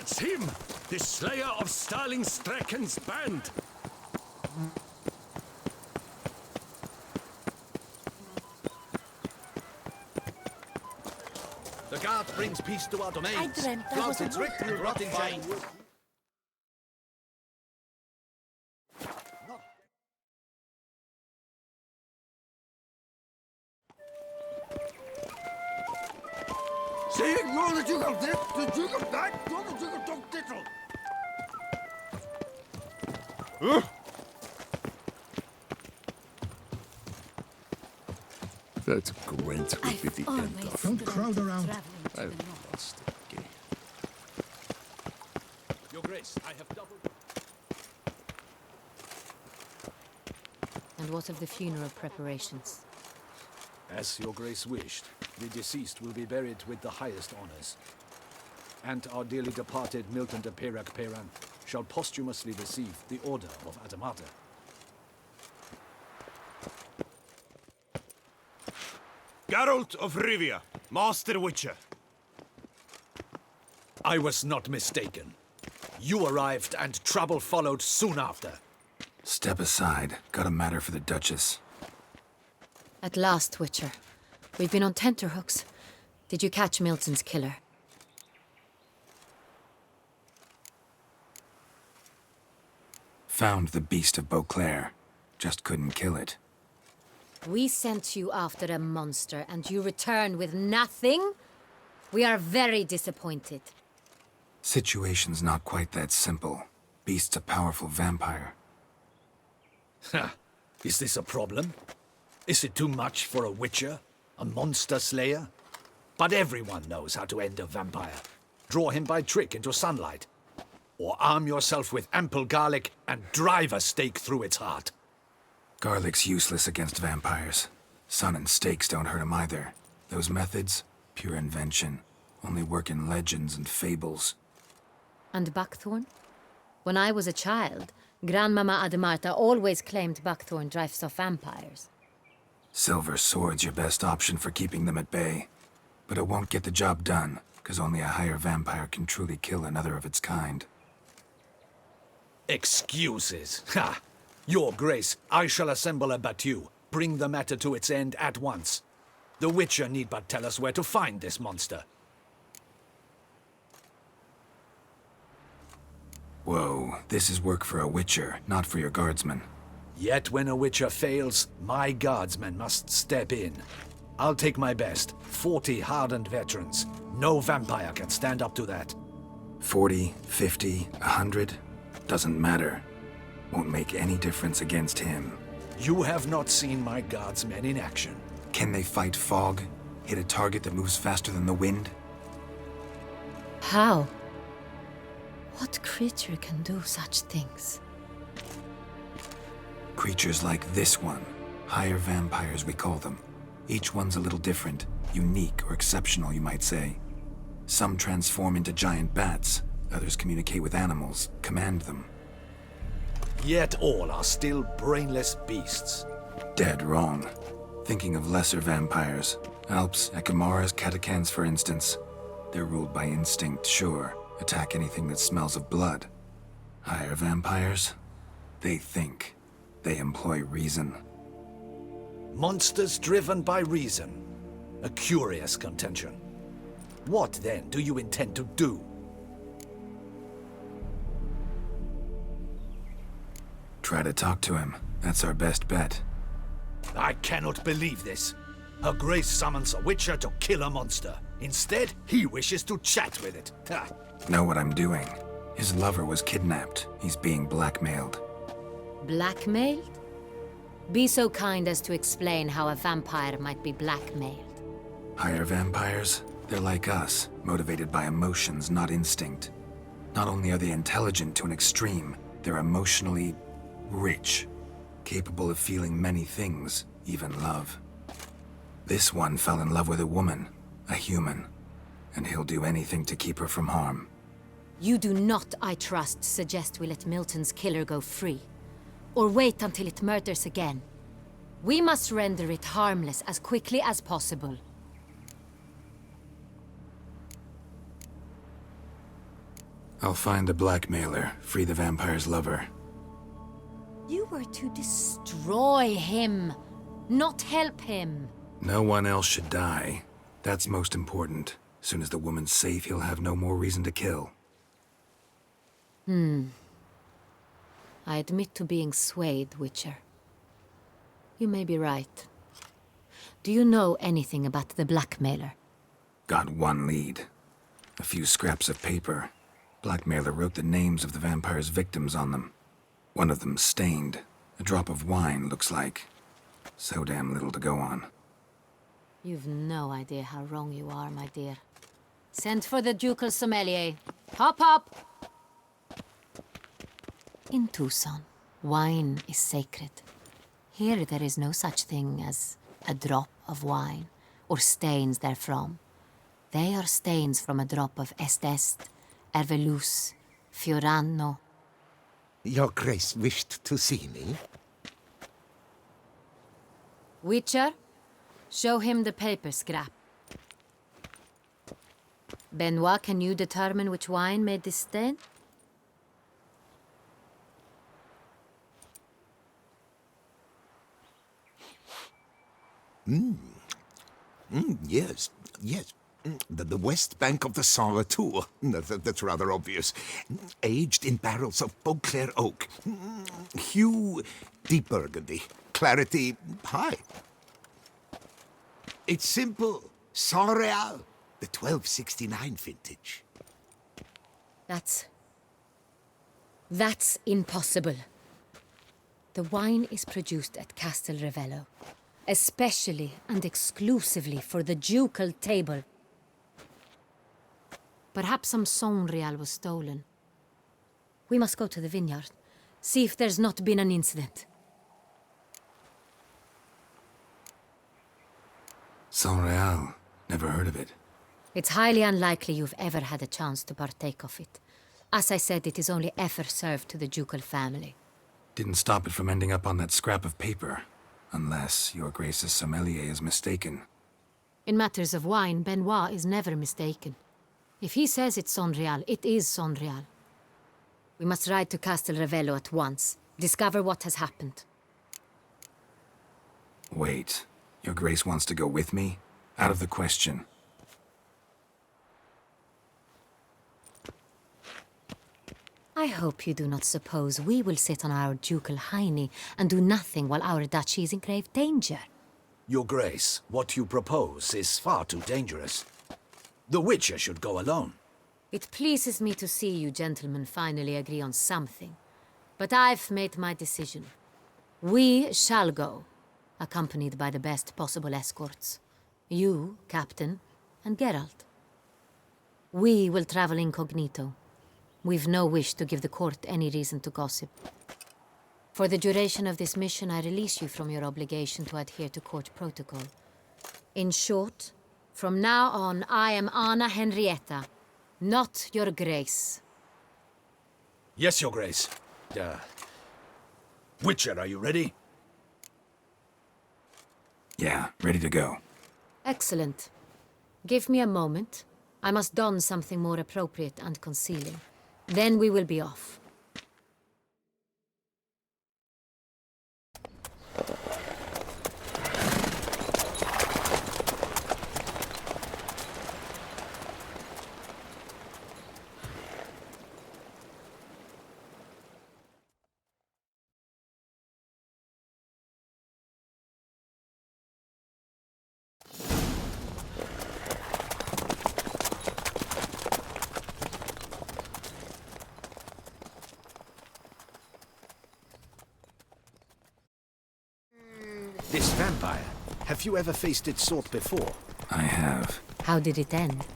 That's him! The slayer of Starling Strecken's band! The guard brings peace to our domains. I dreamt there was a Planted writ and rotting giant wood. Säg jag att jag har rätt, du har bärt, du har tagit titel. That Gwent will be the end of. Don't crowd around. I've lost it again. Your Grace, I have doubled... And what of the funeral preparations? As your Grace wished, the deceased will be buried with the highest honors. And our dearly departed Milton de Peyrac-Peyran shall posthumously receive the Order of Adamata. Geralt of Rivia, Master Witcher. I was not mistaken. You arrived and trouble followed soon after. Step aside. Got a matter for the Duchess. At last, Witcher. We've been on tenterhooks. Did you catch Milton's killer? Found the beast of Beauclair. Just couldn't kill it. We sent you after a monster, and you return with nothing? We are very disappointed. Situation's not quite that simple. Beast's a powerful vampire. Ha! Is this a problem? Is it too much for a Witcher? A monster slayer? But everyone knows how to end a vampire. Draw him by trick into sunlight. Or arm yourself with ample garlic and drive a stake through its heart. Garlic's useless against vampires. Sun and stakes don't hurt him either. Those methods, pure invention. Only work in legends and fables. And Buckthorn? When I was a child, Grandmama Adamarta always claimed Buckthorn drives off vampires. Silver sword's your best option for keeping them at bay. But it won't get the job done, because only a higher vampire can truly kill another of its kind. Excuses. Ha! Your Grace, I shall assemble a battue. Bring the matter to its end at once. The Witcher need but tell us where to find this monster. Whoa, this is work for a Witcher, not for your guardsmen. Yet when a Witcher fails, my guardsmen must step in. I'll take my best. 40 hardened veterans. No vampire can stand up to that. 40, 50, 100? Doesn't matter. Won't make any difference against him. You have not seen my guardsmen in action. Can they fight fog? Hit a target that moves faster than the wind? How? What creature can do such things? Creatures like this one. Higher vampires, we call them. Each one's a little different. Unique or exceptional, you might say. Some transform into giant bats. Others communicate with animals, command them. Yet all are still brainless beasts. Dead wrong. Thinking of lesser vampires. Alps, Ekamaras, Catacans, for instance. They're ruled by instinct, sure. Attack anything that smells of blood. Higher vampires? They think. They employ reason. Monsters driven by reason. A curious contention. What, then, do you intend to do? Try to talk to him. That's our best bet. I cannot believe this. Her Grace summons a Witcher to kill a monster. Instead, he wishes to chat with it. Ha! Know what I'm doing. His lover was kidnapped. He's being blackmailed. Blackmailed? Be so kind as to explain how a vampire might be blackmailed. Higher vampires? They're like us, motivated by emotions, not instinct. Not only are they intelligent to an extreme, they're emotionally rich, capable of feeling many things, even love. This one fell in love with a woman, a human, and he'll do anything to keep her from harm. You do not, I trust, suggest we let Milton's killer go free. Or wait until it murders again. We must render it harmless as quickly as possible. I'll find the blackmailer, free the vampire's lover. You were to destroy him, not help him. No one else should die. That's most important. Soon as the woman's safe, he'll have no more reason to kill. I admit to being swayed, Witcher. You may be right. Do you know anything about the blackmailer? Got one lead. A few scraps of paper. Blackmailer wrote the names of the vampire's victims on them. One of them stained. A drop of wine, looks like. So damn little to go on. You've no idea how wrong you are, my dear. Send for the ducal sommelier. Hop, hop! In Tucson, wine is sacred. Here there is no such thing as a drop of wine, or stains therefrom. They are stains from a drop of Est, Ervelus, Fiorano. Your Grace wished to see me? Witcher, show him the paper scrap. Benoit, can you determine which wine made this stain? Yes, yes. The west bank of the Saint Latour. That's rather obvious. Aged in barrels of Beauclair oak. Hue, deep burgundy. Clarity, high. It's simple. Saint Real, the 1269 vintage. That's impossible. The wine is produced at Castel Ravello, especially and exclusively for the ducal table. Perhaps some Saint Real was stolen. We must go to the vineyard, see if there's not been an incident. Saint Real. Never heard of it. It's highly unlikely you've ever had a chance to partake of it. As I said, it is only ever served to the ducal family. Didn't stop it from ending up on that scrap of paper. Unless your Grace's sommelier is mistaken. In matters of wine, Benoit is never mistaken. If he says it's Saint Real, it is Saint Real. We must ride to Castel Ravello at once. Discover what has happened. Wait. Your Grace wants to go with me? Out of the question. I hope you do not suppose we will sit on our ducal hiney and do nothing while our duchy is in grave danger. Your Grace, what you propose is far too dangerous. The Witcher should go alone. It pleases me to see you gentlemen finally agree on something. But I've made my decision. We shall go, accompanied by the best possible escorts. You, Captain, and Geralt. We will travel incognito. We've no wish to give the court any reason to gossip. For the duration of this mission, I release you from your obligation to adhere to court protocol. In short, from now on, I am Anna Henrietta, not your Grace. Yes, Your Grace. Witcher, are you ready? Yeah, ready to go. Excellent. Give me a moment. I must don something more appropriate and concealing. Then we will be off. This vampire, have you ever faced its sort before? I have. How did it end?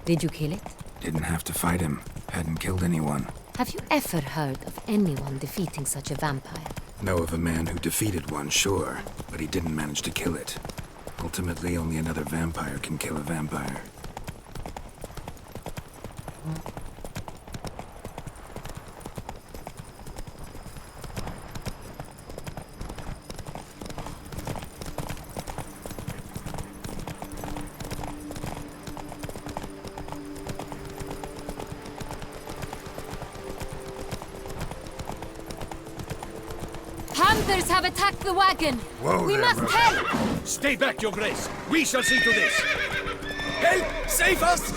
Did you kill it? Didn't have to fight him. Hadn't killed anyone. Have you ever heard of anyone defeating such a vampire? Know of a man who defeated one, sure, but he didn't manage to kill it. Ultimately, only another vampire can kill a vampire. Others have attacked the wagon. Whoa We there, must Merc. help! Stay back, Your Grace. We shall see to this. Help! Save us!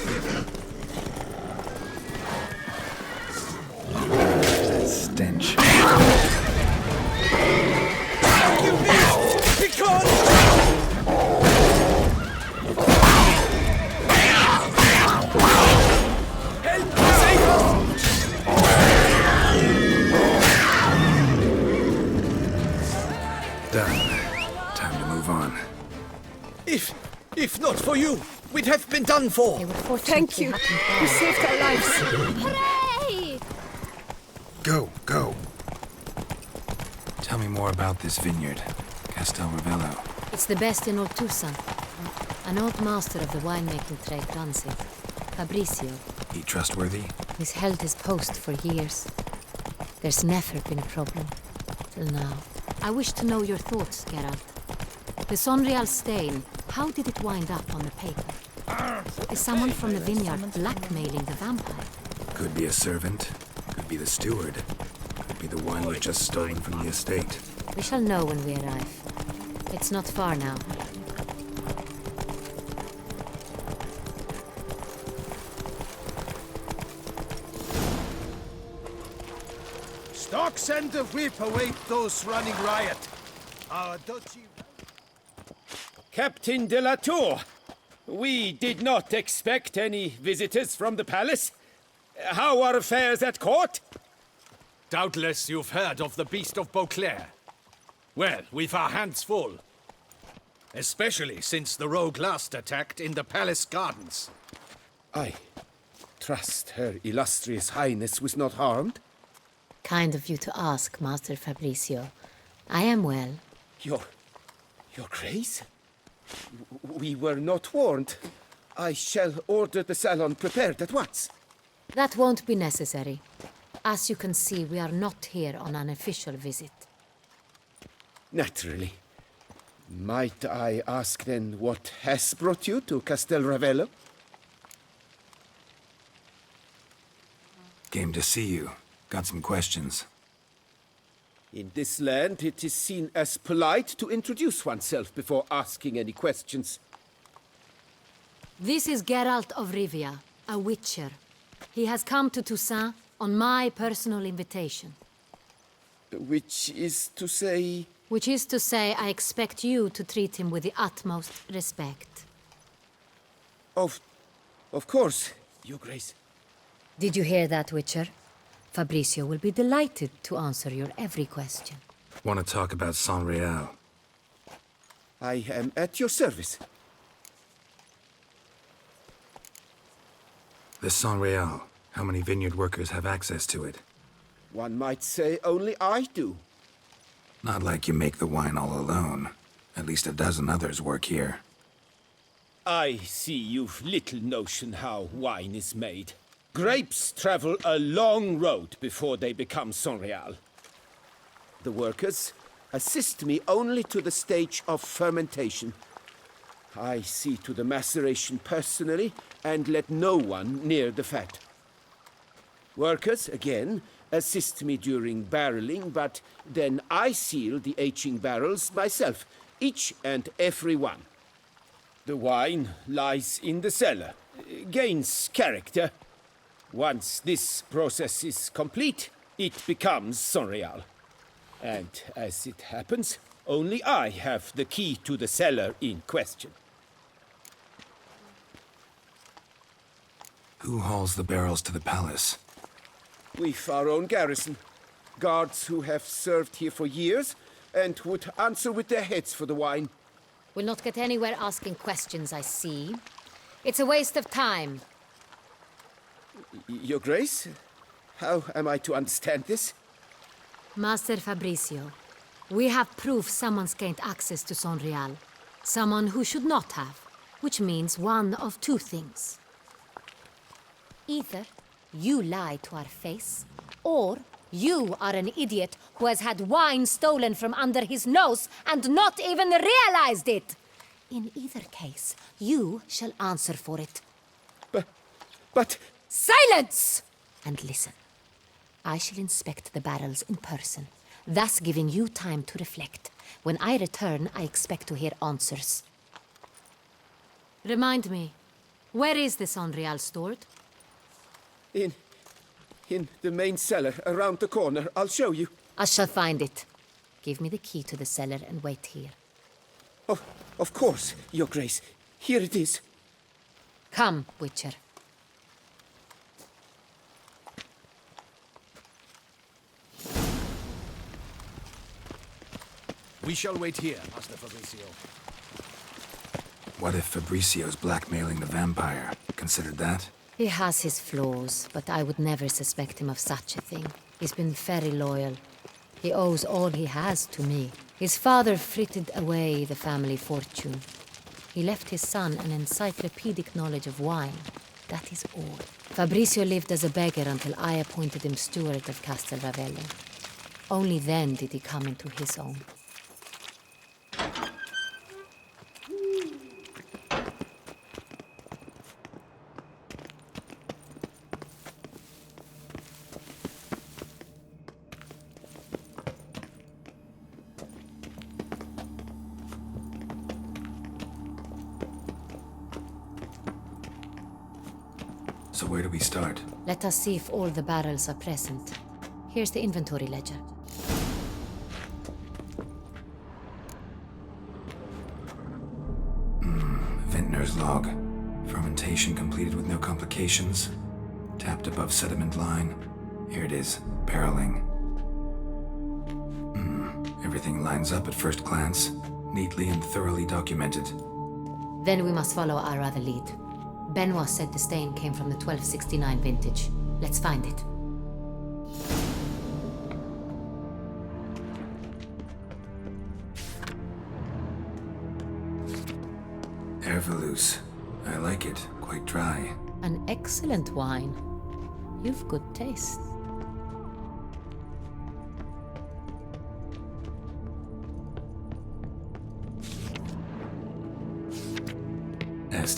Stench. Done. Time to move on. If not for you, we'd have been done for. They would fortunately Thank you. happen You fast. saved our lives. Hooray! Go. Tell me more about this vineyard, Castel Ravello. It's the best in Ortusan. An old master of the winemaking trade runs it. Fabricio. He trustworthy? He's held his post for years. There's never been a problem. Till now. I wish to know your thoughts, Geralt. The Sonreal stain, how did it wind up on the paper? Is someone from the vineyard blackmailing the vampire? Could be a servant. Could be the steward. Could be the one we've just stolen from the estate. We shall know when we arrive. It's not far now. Stocks and the whip await those running riot. Our duchy... Captain de la Tour, we did not expect any visitors from the palace. How are affairs at court? Doubtless you've heard of the Beast of Beauclair. Well, we've our hands full. Especially since the rogue last attacked in the palace gardens. I trust Her Illustrious Highness was not harmed. Kind of you to ask, Master Fabricio. I am well. Your Grace? We were not warned. I shall order the salon prepared at once. That won't be necessary. As you can see, we are not here on an official visit. Naturally. Might I ask then what has brought you to Castel Ravello? Came to see you. Got some questions. In this land, it is seen as polite to introduce oneself before asking any questions. This is Geralt of Rivia, a witcher. He has come to Toussaint on my personal invitation. Which is to say... Which is to say, I expect you to treat him with the utmost respect. Of course, Your Grace. Did you hear that, Witcher? Fabricio will be delighted to answer your every question. Want to talk about Sonreal? I am at your service. The Sonreal. How many vineyard workers have access to it? One might say only I do. Not like you make the wine all alone. At least a dozen others work here. I see you've little notion how wine is made. Grapes travel a long road before they become Sonreal. The workers assist me only to the stage of fermentation. I see to the maceration personally and let no one near the fat. Workers, again, assist me during barreling, but then I seal the aging barrels myself, each and every one. The wine lies in the cellar, gains character. Once this process is complete, it becomes Sonreal. And as it happens, only I have the key to the cellar in question. Who hauls the barrels to the palace? We've our own garrison. Guards who have served here for years and would answer with their heads for the wine. We'll not get anywhere asking questions, I see. It's a waste of time. Your Grace? How am I to understand this? Master Fabricio, we have proof someone's gained access to Sonreal. Someone who should not have, which means one of two things. Either you lie to our face, or you are an idiot who has had wine stolen from under his nose and not even realized it. In either case, you shall answer for it. But... Silence! And listen. I shall inspect the barrels in person, thus giving you time to reflect. When I return, I expect to hear answers. Remind me, where is this Sonreal stored? In the main cellar, around the corner. I'll show you. I shall find it. Give me the key to the cellar and wait here. Oh, of course, Your Grace. Here it is. Come, Witcher. We shall wait here, Master Fabricio. What if Fabricio's blackmailing the vampire? Considered that? He has his flaws, but I would never suspect him of such a thing. He's been very loyal. He owes all he has to me. His father frittered away the family fortune. He left his son an encyclopedic knowledge of wine. That is all. Fabricio lived as a beggar until I appointed him steward of Castel Ravello. Only then did he come into his own. So where do we start? Let us see if all the barrels are present. Here's the inventory ledger. Vintner's log. Fermentation completed with no complications. Tapped above sediment line. Here it is. Barreling. Everything lines up at first glance. Neatly and thoroughly documented. Then we must follow our other lead. Benoit said the stain came from the 1269 vintage. Let's find it. Herveloos. I like it. Quite dry. An excellent wine. You've good taste.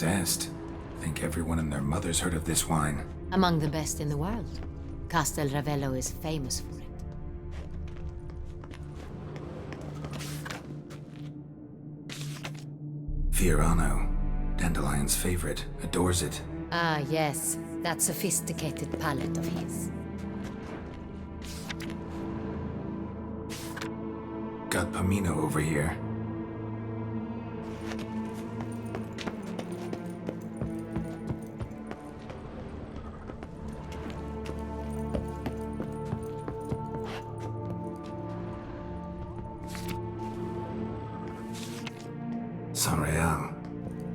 Est. Think everyone and their mother's heard of this wine. Among the best in the world. Castel Ravello is famous for it. Fiorano. Dandelion's favorite. Adores it. Ah, yes. That sophisticated palate of his. Got Pomino over here. Sonreal.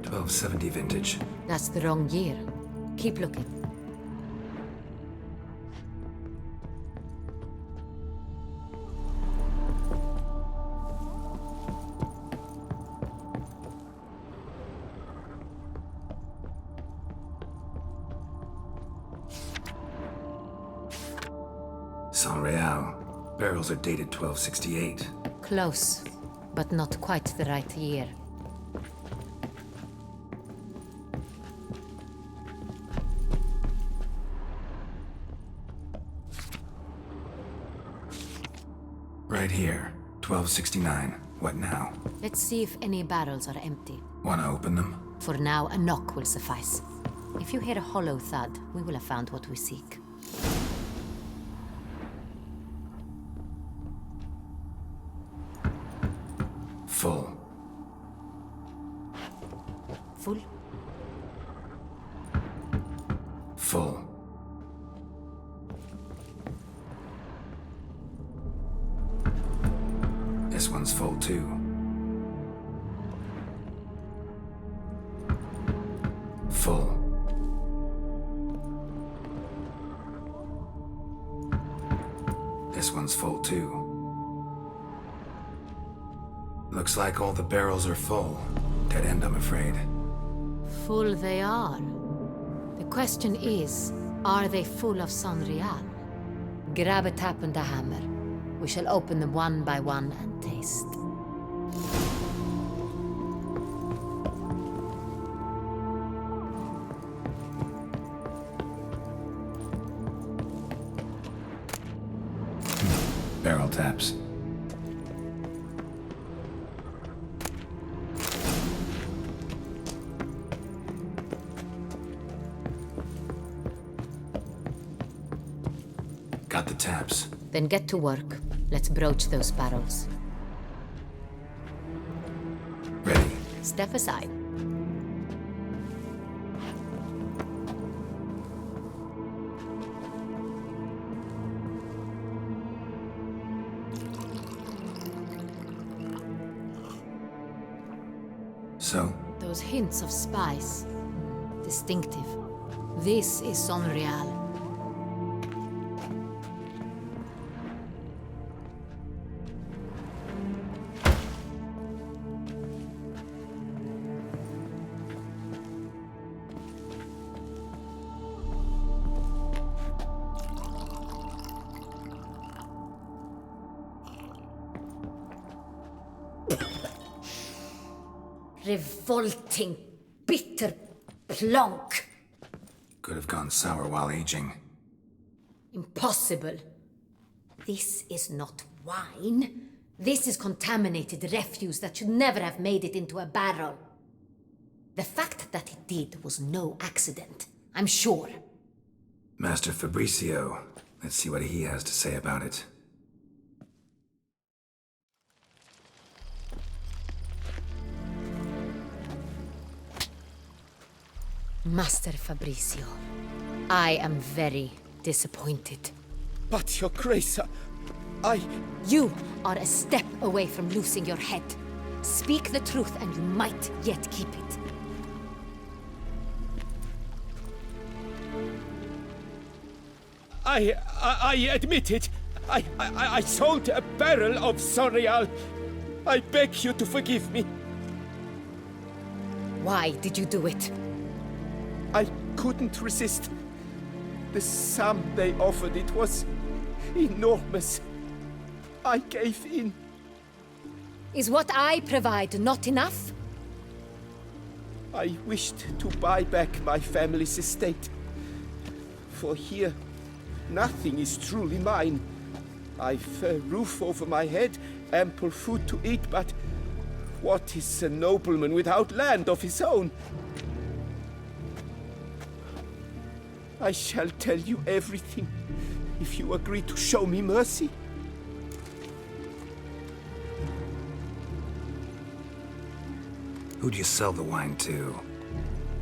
1270 vintage. That's the wrong year. Keep looking. Sonreal. Barrels are dated 1268. Close, but not quite the right year. Right here. 1269. What now? Let's see if any barrels are empty. Wanna open them? For now, a knock will suffice. If you hear a hollow thud, we will have found what we seek. Full. Full? Full. This one's full too. Full. This one's full too. Looks like all the barrels are full. Dead end, I'm afraid. Full they are. The question is, are they full of Sonreal? Grab a tap and a hammer. We shall open them one by one and taste. Barrel taps. Got the taps. Then get to work. Let's broach those barrels. Ready. Step aside. So, Those hints of spice. Distinctive. This is Sonreal. Revolting, bitter plonk. could have gone sour while aging. Impossible. This is not wine. This is contaminated refuse that should never have made it into a barrel. The fact that it did was no accident, I'm sure. Master Fabricio. Let's see what he has to say about it. Master Fabricio, I am very disappointed. But, Your Grace, I... You are a step away from losing your head. Speak the truth and you might yet keep it. I admit it. I sold a barrel of Sonreal. I beg you to forgive me. Why did you do it? I couldn't resist. The sum they offered, it was enormous. I gave in. Is what I provide not enough? I wished to buy back my family's estate. For here, nothing is truly mine. I've a roof over my head, ample food to eat, but what is a nobleman without land of his own? I shall tell you everything, if you agree to show me mercy. Who'd you sell the wine to?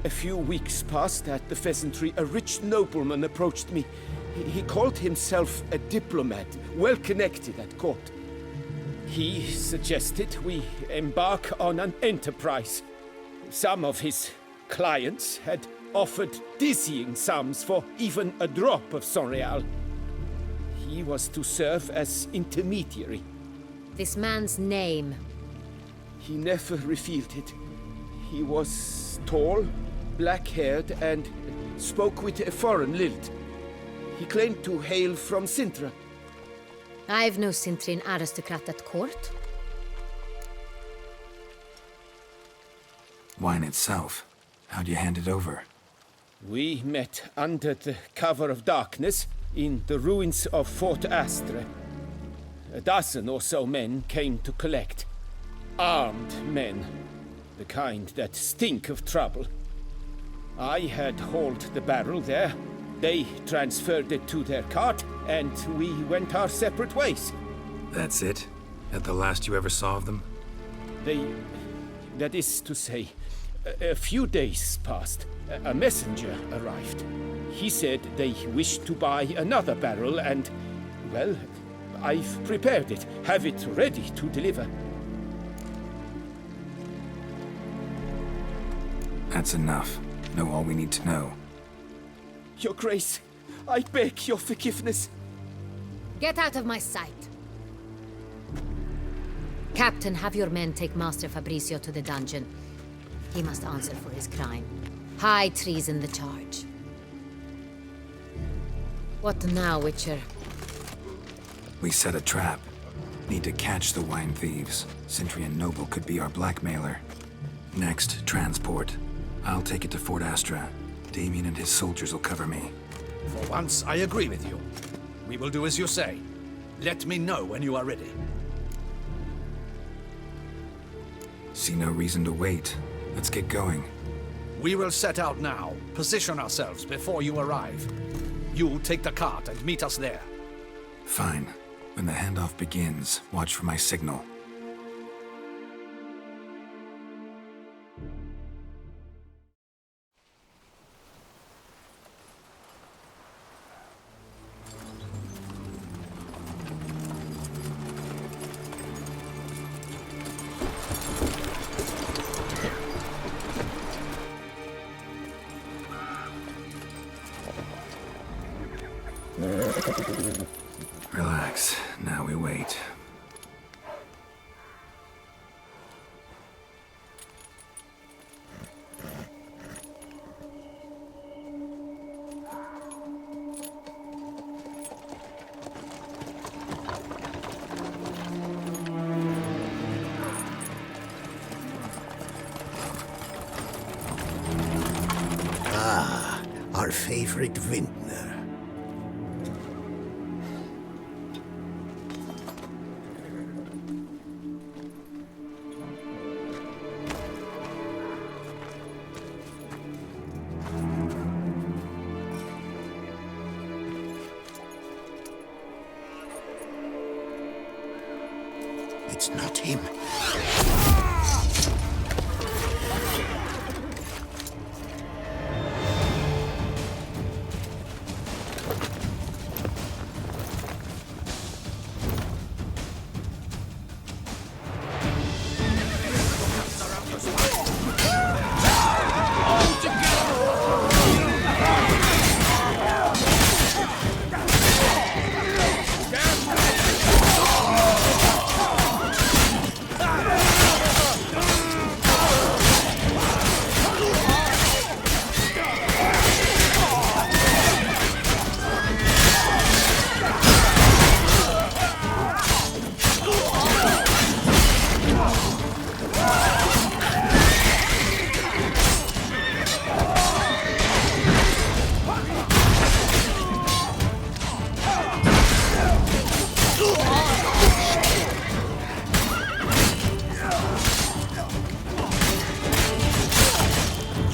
A few weeks past at the Pheasantry, a rich nobleman approached me. He called himself a diplomat, well connected at court. He suggested we embark on an enterprise. Some of his clients had offered dizzying sums for even a drop of Sonreal. He was to serve as intermediary. This man's name. He never revealed it. He was tall, black-haired, and spoke with a foreign lilt. He claimed to hail from Sintra. I've no Sintrin aristocrat at court. Wine itself. How'd you hand it over? We met under the cover of darkness in the ruins of Fort Astre. A dozen or so men came to collect. Armed men. The kind that stink of trouble. I had hauled the barrel there. They transferred it to their cart, and we went our separate ways. That's it? At the last you ever saw of them? That is to say, a few days passed. A messenger arrived. He said they wished to buy another barrel and, well, I've prepared it, have it ready to deliver. That's enough. Know all we need to know. Your Grace, I beg your forgiveness. Get out of my sight. Captain, have your men take Master Fabricio to the dungeon. He must answer for his crime. High treason the charge. What now, Witcher? We set a trap. Need to catch the wine thieves. Cintrian Noble could be our blackmailer. Next, transport. I'll take it to Fort Astra. Damien and his soldiers will cover me. For once, I agree with you. We will do as you say. Let me know when you are ready. See no reason to wait. Let's get going. We will set out now. Position ourselves before you arrive. You take the cart and meet us there. Fine. When the handoff begins, watch for my signal. Relax. Now we wait. Our favorite vintner. It's not him.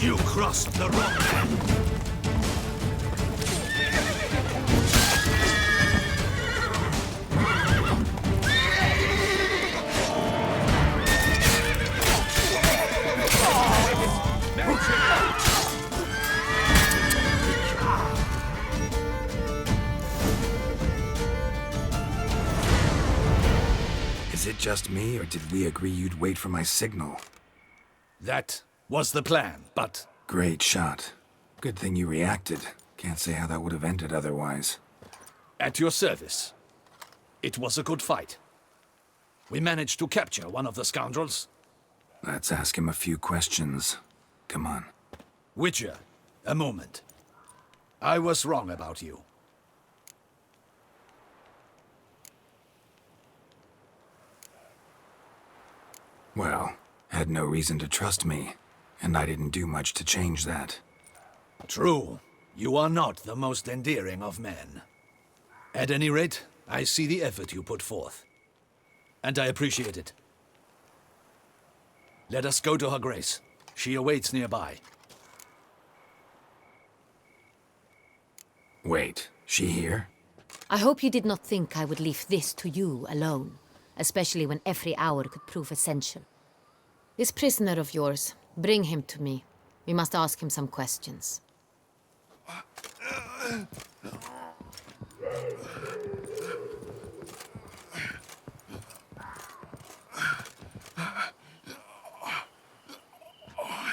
You crossed the wrong man. Is it just me, or did we agree you'd wait for my signal? That was the plan, but Great shot. Good thing you reacted. Can't say how that would have ended otherwise. at your service. It was a good fight. We managed to capture one of the scoundrels. Let's ask him a few questions. Come on. Witcher, a moment. I was wrong about you. Well, had no reason to trust me, and I didn't do much to change that. True, you are not the most endearing of men. At any rate, I see the effort you put forth. And I appreciate it. Let us go to her grace. She awaits nearby. Wait, she here? I hope you did not think I would leave this to you alone, especially when every hour could prove essential. This prisoner of yours, bring him to me. We must ask him some questions.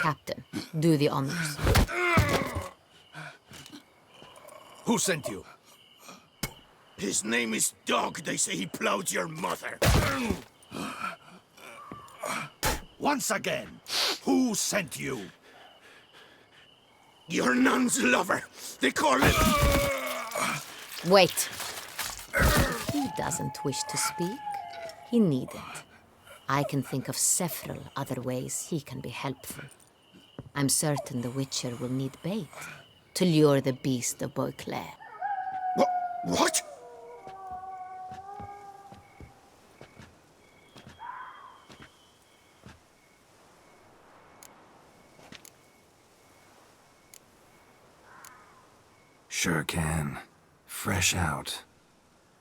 Captain, do the honors. Who sent you? His name is Dog. They say he plowed your mother. Once again, who sent you? Your nun's lover. They call it... Wait. If he doesn't wish to speak, he needn't. I can think of several other ways he can be helpful. I'm certain the Witcher will need bait to lure the beast of Beauclair. What? Sure can. Fresh out.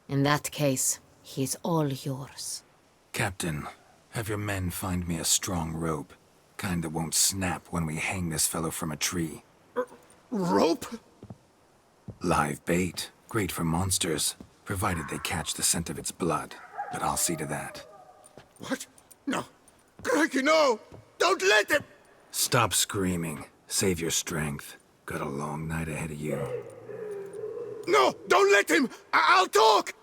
In that case, he's all yours. Captain, have your men find me a strong rope. Kind that won't snap when we hang this fellow from a tree. Rope? Live bait. Great for monsters, provided they catch the scent of its blood. But I'll see to that. What? No. Crikey, no! Don't let him! Stop screaming. Save your strength. Got a long night ahead of you. No! Don't let him! I'll talk!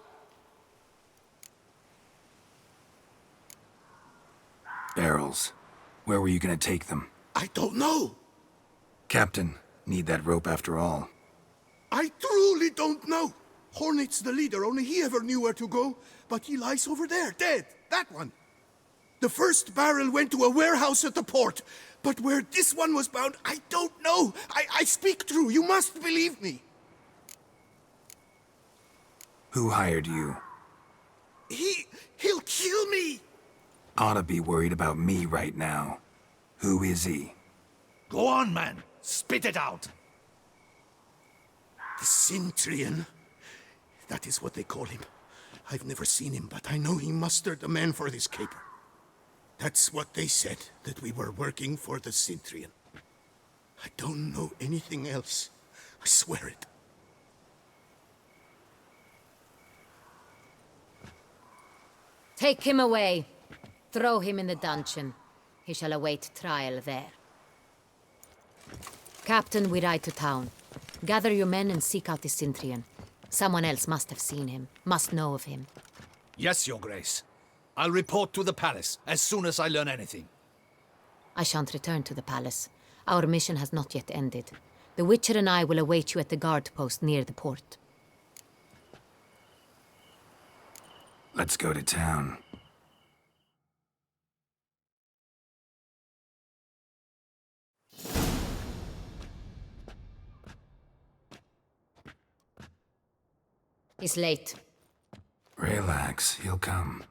Barrels. Where were you gonna take them? I don't know. Captain, need that rope after all. I truly don't know. Hornet's the leader, only he ever knew where to go. But he lies over there, dead. That one. The first barrel went to a warehouse at the port. But where this one was bound, I don't know. I speak true. You must believe me. Who hired you? He'll kill me. Oughta be worried about me right now. Who is he? Go on, man. Spit it out. The Cintrian. That is what they call him. I've never seen him, but I know he mustered the men for this caper. That's what they said, that we were working for the Cintrian. I don't know anything else. I swear it. Take him away. Throw him in the dungeon. He shall await trial there. Captain, we ride to town. Gather your men and seek out the Cintrian. Someone else must have seen him, must know of him. Yes, Your Grace. I'll report to the palace as soon as I learn anything. I shan't return to the palace. Our mission has not yet ended. The Witcher and I will await you at the guard post near the port. Let's go to town. It's late. Relax, he'll come.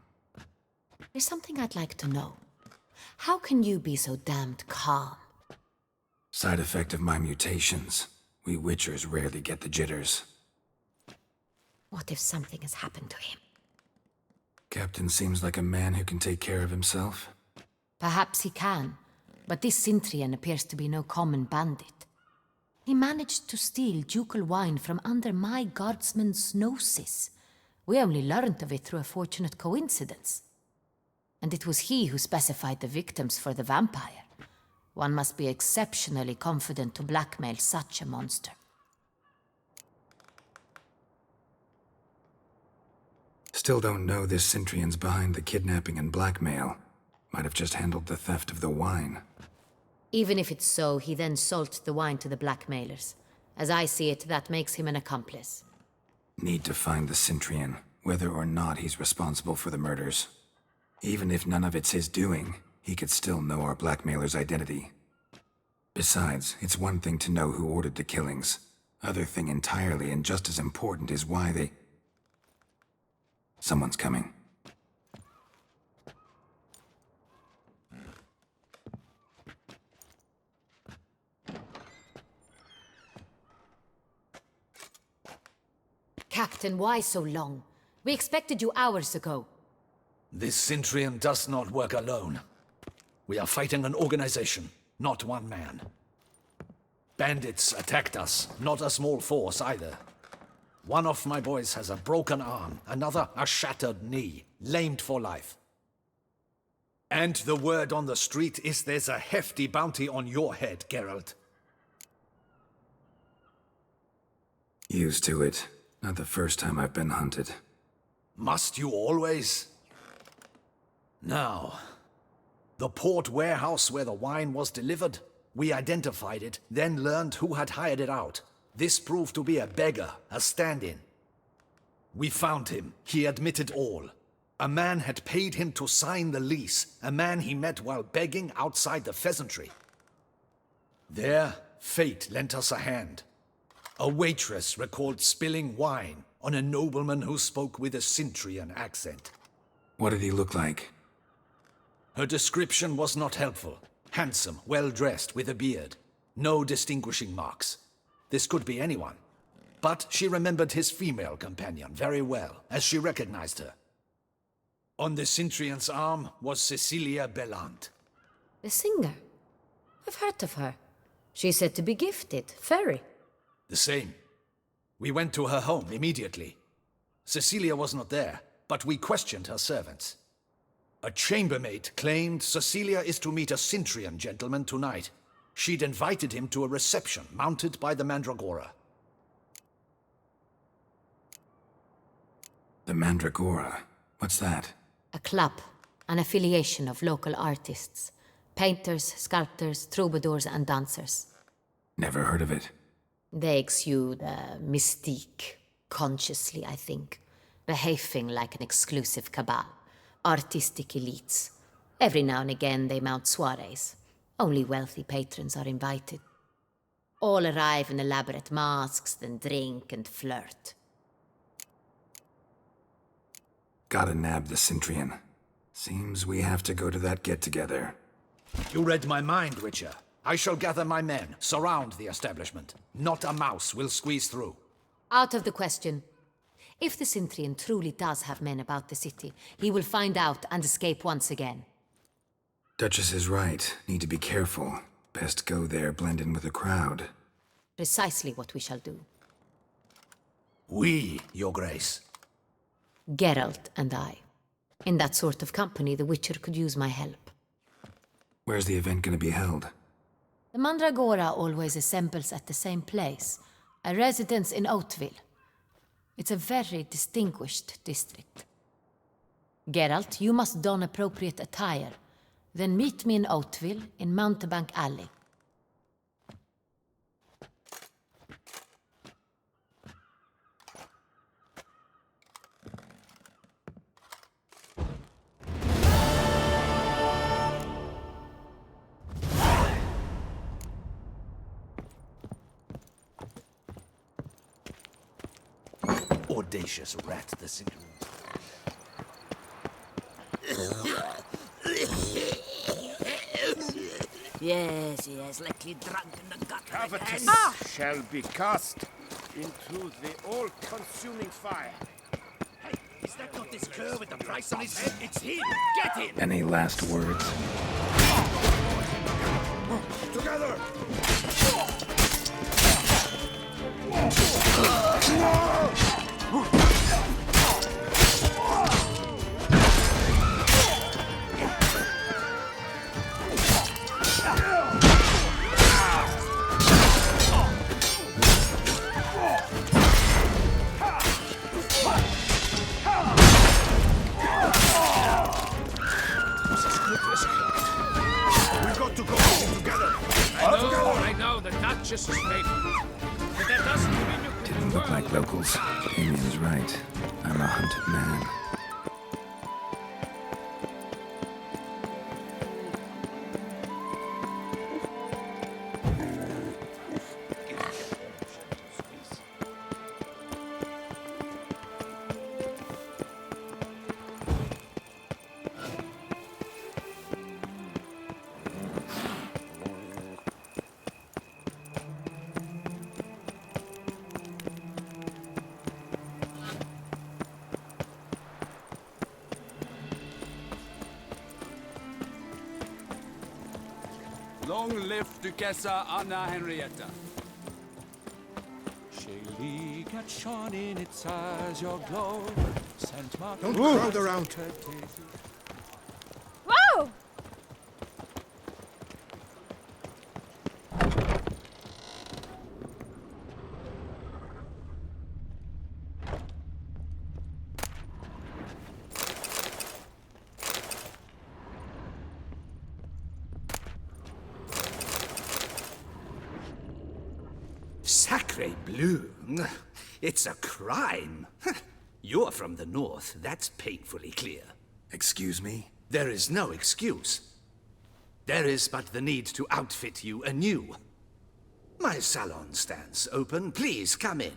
There's something I'd like to know. How can you be so damned calm? Side effect of my mutations. We Witchers rarely get the jitters. What if something has happened to him? Captain seems like a man who can take care of himself. Perhaps he can, but this Cintrian appears to be no common bandit. He managed to steal ducal wine from under my guardsman's noses. We only learned of it through a fortunate coincidence. And it was he who specified the victims for the vampire. One must be exceptionally confident to blackmail such a monster. Still don't know this Cintrian's behind the kidnapping and blackmail. Might have just handled the theft of the wine. Even if it's so, he then sold the wine to the blackmailers. As I see it, that makes him an accomplice. Need to find the Cintrian, whether or not he's responsible for the murders. Even if none of it's his doing, he could still know our blackmailer's identity. Besides, it's one thing to know who ordered the killings. Other thing entirely, and just as important, is why they... Someone's coming. Captain, why so long? We expected you hours ago. This Cintrian does not work alone. We are fighting an organization, not one man. Bandits attacked us, not a small force either. One of my boys has a broken arm, another a shattered knee, lamed for life. And the word on the street is there's a hefty bounty on your head, Geralt. Used to it. Not the first time I've been hunted. Must you always? Now, the port warehouse where the wine was delivered, we identified it, then learned who had hired it out. This proved to be a beggar, a stand-in. We found him. He admitted all. A man had paid him to sign the lease, a man he met while begging outside the pheasantry. There, fate lent us a hand. A waitress recalled spilling wine on a nobleman who spoke with a Cintrian accent. What did he look like? Her description was not helpful. Handsome, well-dressed, with a beard. No distinguishing marks. This could be anyone. But she remembered his female companion very well, as she recognized her. On the Cintrian's arm was Cecilia Bellant. The singer. I've heard of her. She's said to be gifted. Very. The same. We went to her home immediately. Cecilia was not there, but we questioned her servants. A chambermaid claimed Cecilia is to meet a Cintrian gentleman tonight. She'd invited him to a reception mounted by the Mandragora. The Mandragora? What's that? A club, an affiliation of local artists. Painters, sculptors, troubadours, and dancers. Never heard of it. They exude mystique, consciously, I think. Behaving like an exclusive cabal. Artistic elites. Every now and again they mount soirees. Only wealthy patrons are invited. All arrive in elaborate masks, then drink and flirt. Gotta nab the Cintrian. Seems we have to go to that get-together. You read my mind, Witcher. I shall gather my men, surround the establishment. Not a mouse will squeeze through. Out of the question. If the Cintrian truly does have men about the city, he will find out and escape once again. Duchess is right. Need to be careful. Best go there, blend in with the crowd. Precisely what we shall do. We, Your Grace. Geralt and I. In that sort of company, the Witcher could use my help. Where's the event gonna be held? The Mandragora always assembles at the same place, a residence in Oatville. It's a very distinguished district. Geralt, you must don appropriate attire. Then meet me in Oatville, in Mountebank Alley. Audacious rat, the Cintrian. Yes, yes, likely drunk in the gutter Covetous again. shall be cast into the all-consuming fire. Hey, is that not this cur with the price on his head? It's him! Get him! Any last words? Together! We've got to go together! I know, the Duchess is faithful. But that doesn't mean you can Didn't look like locals. Damien's right. I'm a hunted man. Long live Duchessa Anna Henrietta. Shaylee got shone in its eyes, your glow. Saint Mark. Don't crowd around. Whoa! Sacre bleu! It's a crime. You're from the north, that's painfully clear. Excuse me? There is no excuse. There is but the need to outfit you anew. My salon stands open. Please come in.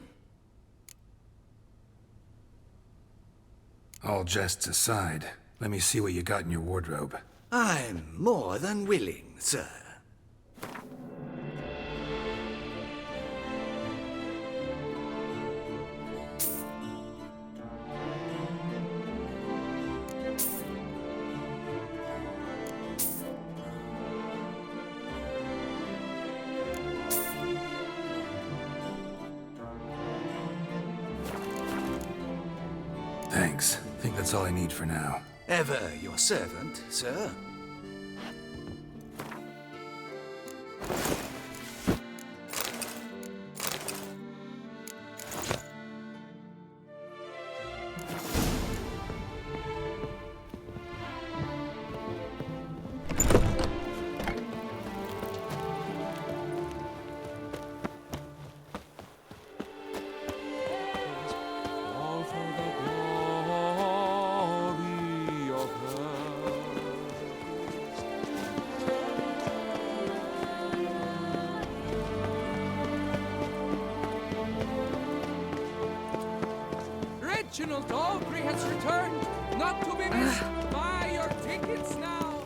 All jests aside, let me see what you got in your wardrobe. I'm more than willing, sir. Thanks. Think that's all I need for now. Ever your servant, sir. All for the glory of her. Reginald Aubrey has returned, not to be missed. Buy your tickets now.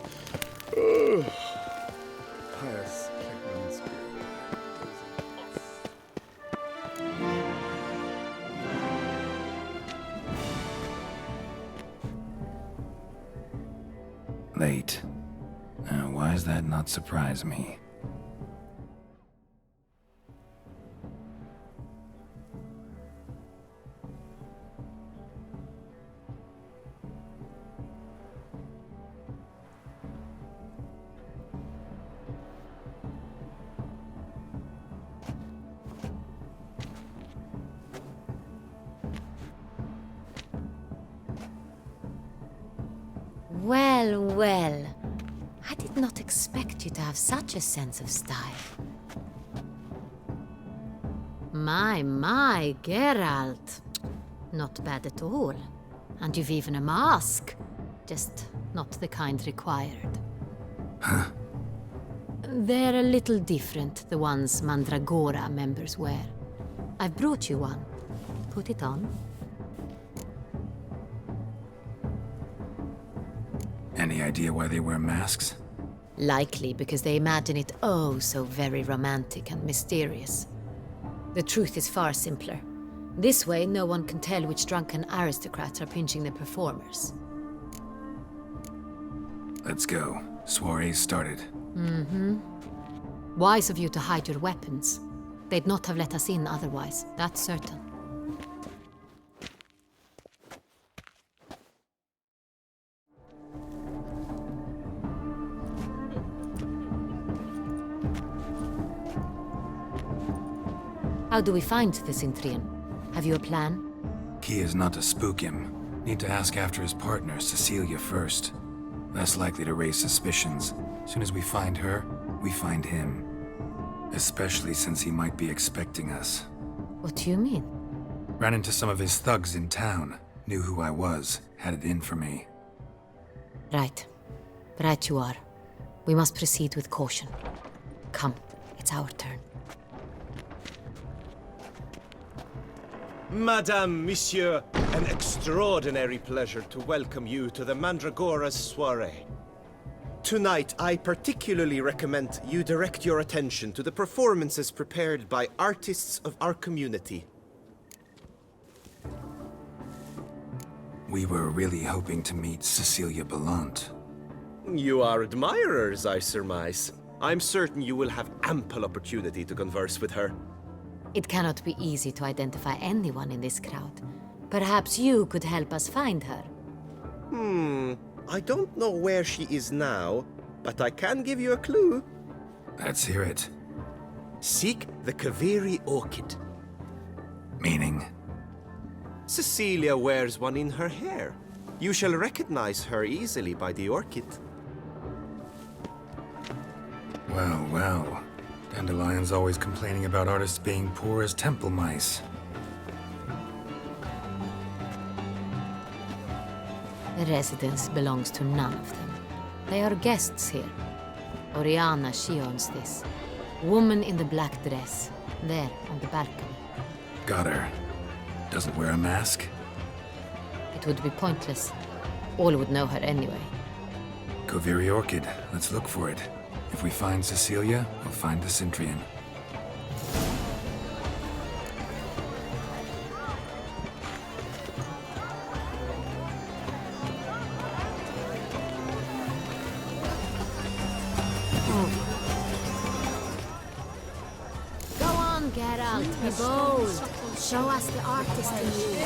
Late. Why does that not surprise me? Well, well. I did not expect you to have such a sense of style. My, Geralt. Not bad at all. And you've even a mask. Just not the kind required. Huh? They're a little different, the ones Mandragora members wear. I've brought you one. Put it on. Any idea why they wear masks? Likely because they imagine it oh so very romantic and mysterious. The truth is far simpler. This way, no one can tell which drunken aristocrats are pinching the performers. Let's go. Soiree's started. Wise of you to hide your weapons. They'd not have let us in otherwise, that's certain. How do we find the Cintrian? Have you a plan? Key is not to spook him. Need to ask after his partner, Cecilia, first. Less likely to raise suspicions. Soon as we find her, we find him. Especially since he might be expecting us. What do you mean? Ran into some of his thugs in town. Knew who I was. Had it in for me. Right. Right you are. We must proceed with caution. Come, it's our turn. Madame, Monsieur, an extraordinary pleasure to welcome you to the Mandragora's soiree. Tonight, I particularly recommend you direct your attention to the performances prepared by artists of our community. We were really hoping to meet Cecilia Belant. You are admirers, I surmise. I'm certain you will have ample opportunity to converse with her. It cannot be easy to identify anyone in this crowd. Perhaps you could help us find her. I don't know where she is now, but I can give you a clue. Let's hear it. Seek the Kaviri orchid. Meaning? Cecilia wears one in her hair. You shall recognize her easily by the orchid. Well, well. Dandelion's always complaining about artists being poor as temple mice. The residence belongs to none of them. They are guests here. Oriana, she owns this. Woman in the black dress. There, on the balcony. Got her. Doesn't wear a mask? It would be pointless. All would know her anyway. Kaviri Orchid. Let's look for it. If we find Cecilia, we'll find the Cintrian. Go on, Geralt, be bold. Show us the artist in you.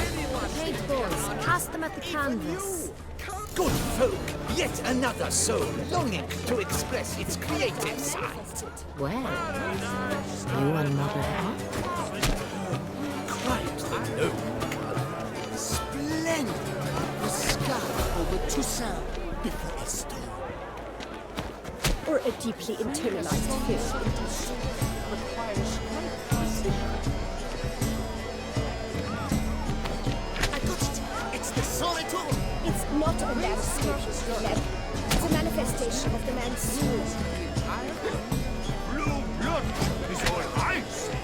Paint balls, cast them at the canvas. Good folk, yet another soul longing to express its creative side. Well, you are not art. Quite the noble. Splendid! The sky over Toussaint before a storm. Or a deeply internalized fear. I got it! It's the Solitude! It's not a landscape, Leb. It's a manifestation of the man's soul. Blue blood is all I see!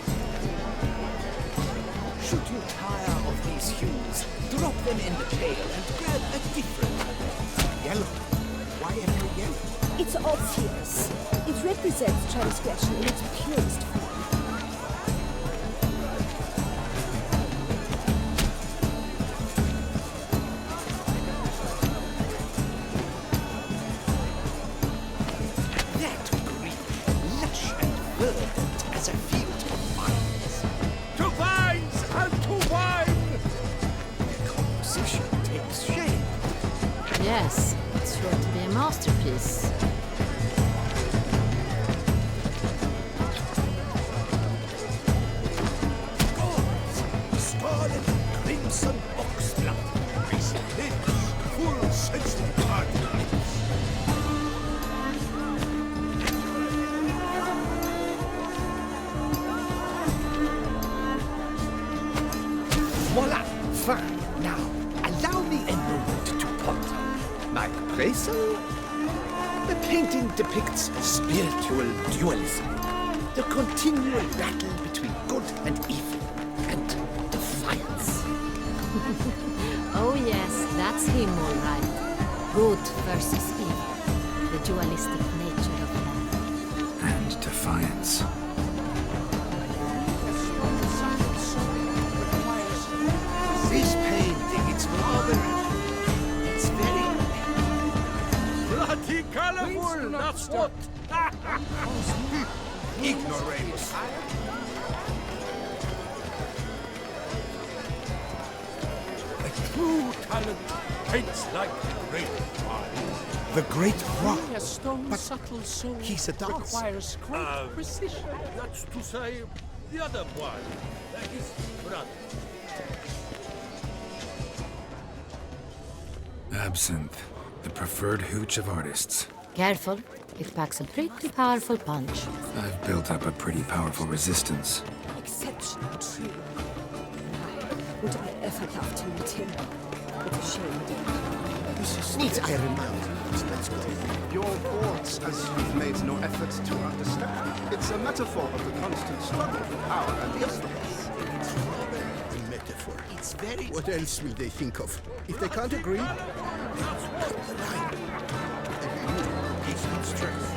Should you tire of these hues, drop them in the pail and grab a different one. Yellow. Why ever yellow? It's obvious. It represents transgression in its purest form. That green, lush and verdant as a field of vines. To vines and to wine! The composition takes shape. Yes, it's sure to be a masterpiece. Scarlet, crimson oxblood, race lips, full sensitive cartilage. Voila! Fine. Now, allow me a moment to ponder. My appraisal? The painting depicts spiritual dualism. The continual battle between good and evil. And defiance. Oh yes, that's him all right. Good versus evil. The dualistic nature of life. And defiance. This painting, it's marvelous. It's very... Bloody colorful, that's what! Ignoramus. A true talent paints like great wine. The Great Roi. A stone subtle soul he's a dancer. requires great precision. That's to say, the other one. His brother. Absinthe, the preferred hooch of artists. Careful, it packs a pretty powerful punch. I've built up a pretty powerful resistance. Exceptional true. Would I ever love to meet him? It's a shame. Needs I remind you. Let's go. Your thoughts as you've made no effort to understand. It's a metaphor of the constant struggle for power and influence. It's rather a metaphor. It's very... What else will they think of? If they can't agree... That's not the line. Every move is in strength.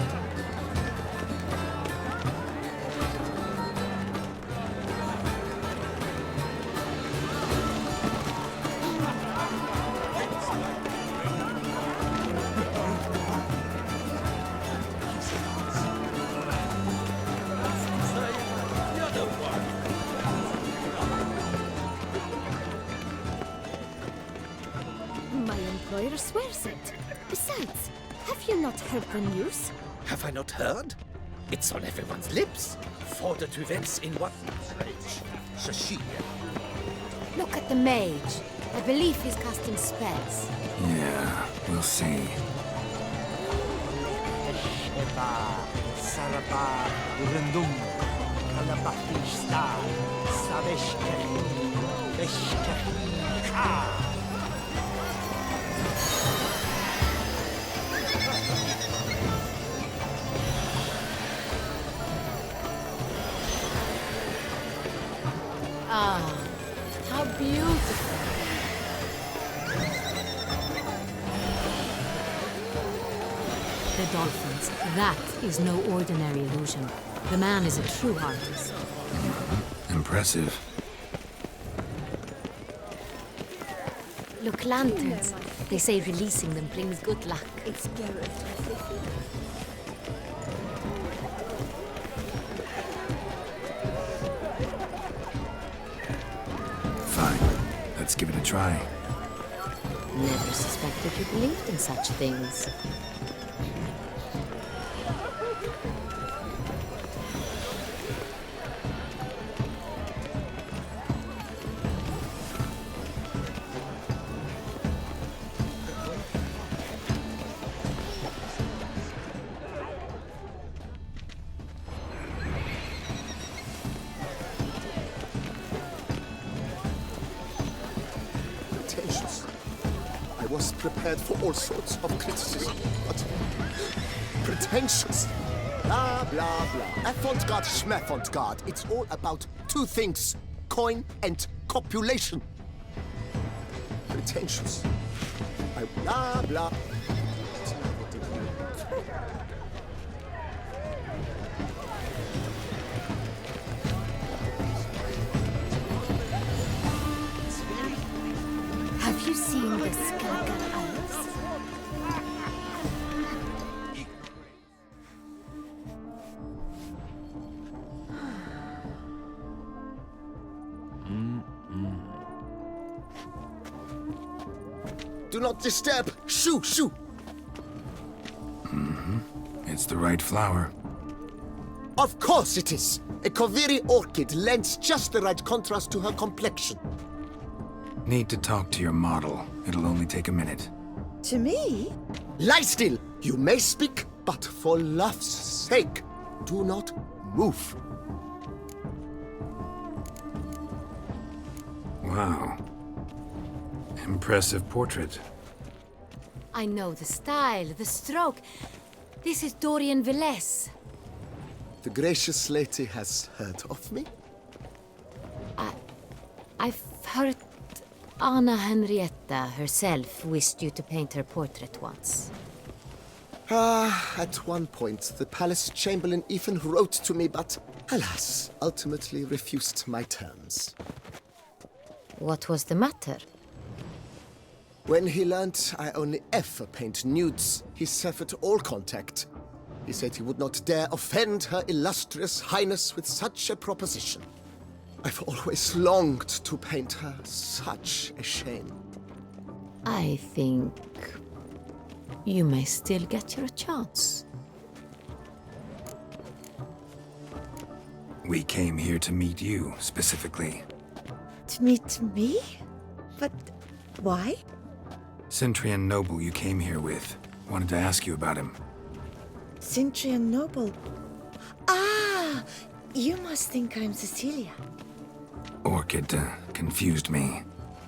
My employer swears it. Besides, have you not heard the news? Have I not heard? It's on everyone's lips. Fordert Vivets in what? Cecilia. Look at the mage. I believe he's casting spells. Yeah, we'll see. Ah, how beautiful. The dolphins. That is no ordinary illusion. The man is a true artist. Impressive. Look, lanterns. They say releasing them brings good luck. It's Geralt. least give it a try. Never suspected you believed in such things. Pretentious. I was prepared for all sorts of criticism, but pretentious. Blah, blah, blah. Avant-garde, schmavant-garde. It's all about two things, coin and copulation. Pretentious. Blah, blah. Have you seen the Skagar Isles? Do not disturb. Shoo, shoo. It's the right flower. Of course it is. A Koviri orchid lends just the right contrast to her complexion. Need to talk to your model. It'll only take a minute. To me? Lie still. You may speak, but for love's sake, do not move. Wow. Impressive portrait. I know the style, the stroke. This is Dorian Velez. The gracious lady has heard of me? I've heard Anna Henrietta herself wished you to paint her portrait once. At one point, the palace chamberlain even wrote to me, but alas, ultimately refused my terms. What was the matter? When he learnt I only ever paint nudes, he severed all contact. He said he would not dare offend her illustrious highness with such a proposition. I've always longed to paint her. Such a shame. I think you may still get your chance. We came here to meet you, specifically. To meet me? But why? Centrian noble you came here with. Wanted to ask you about him. Cintrian Noble. Ah! You must think I'm Cecilia. Orchid confused me.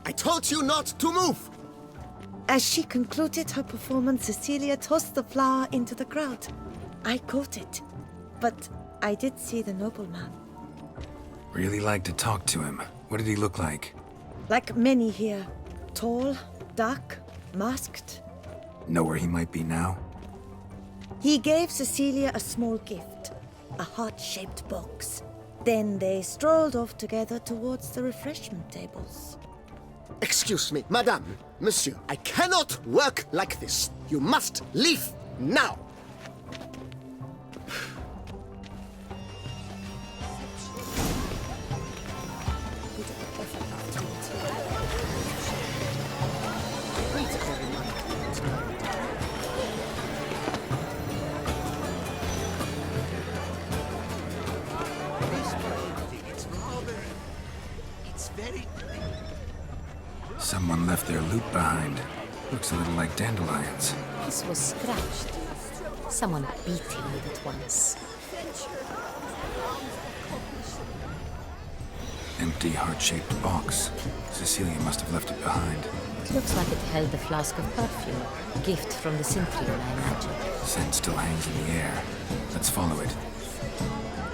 I told you not to move! As she concluded her performance, Cecilia tossed the flower into the crowd. I caught it, but I did see the nobleman. Really like to talk to him. What did he look like? Like many here. Tall, dark, masked. Know where he might be now? He gave Cecilia a small gift, a heart-shaped box. Then they strolled off together towards the refreshment tables. Excuse me, madame, monsieur, I cannot work like this. You must leave now. Someone left their loot behind. Looks a little like dandelions. This was scratched. Someone beat him with it once. Empty heart-shaped box. Cecilia must have left it behind. It looks like it held a flask of perfume. Gift from the Cintrian, I imagine. Scent still hangs in the air. Let's follow it.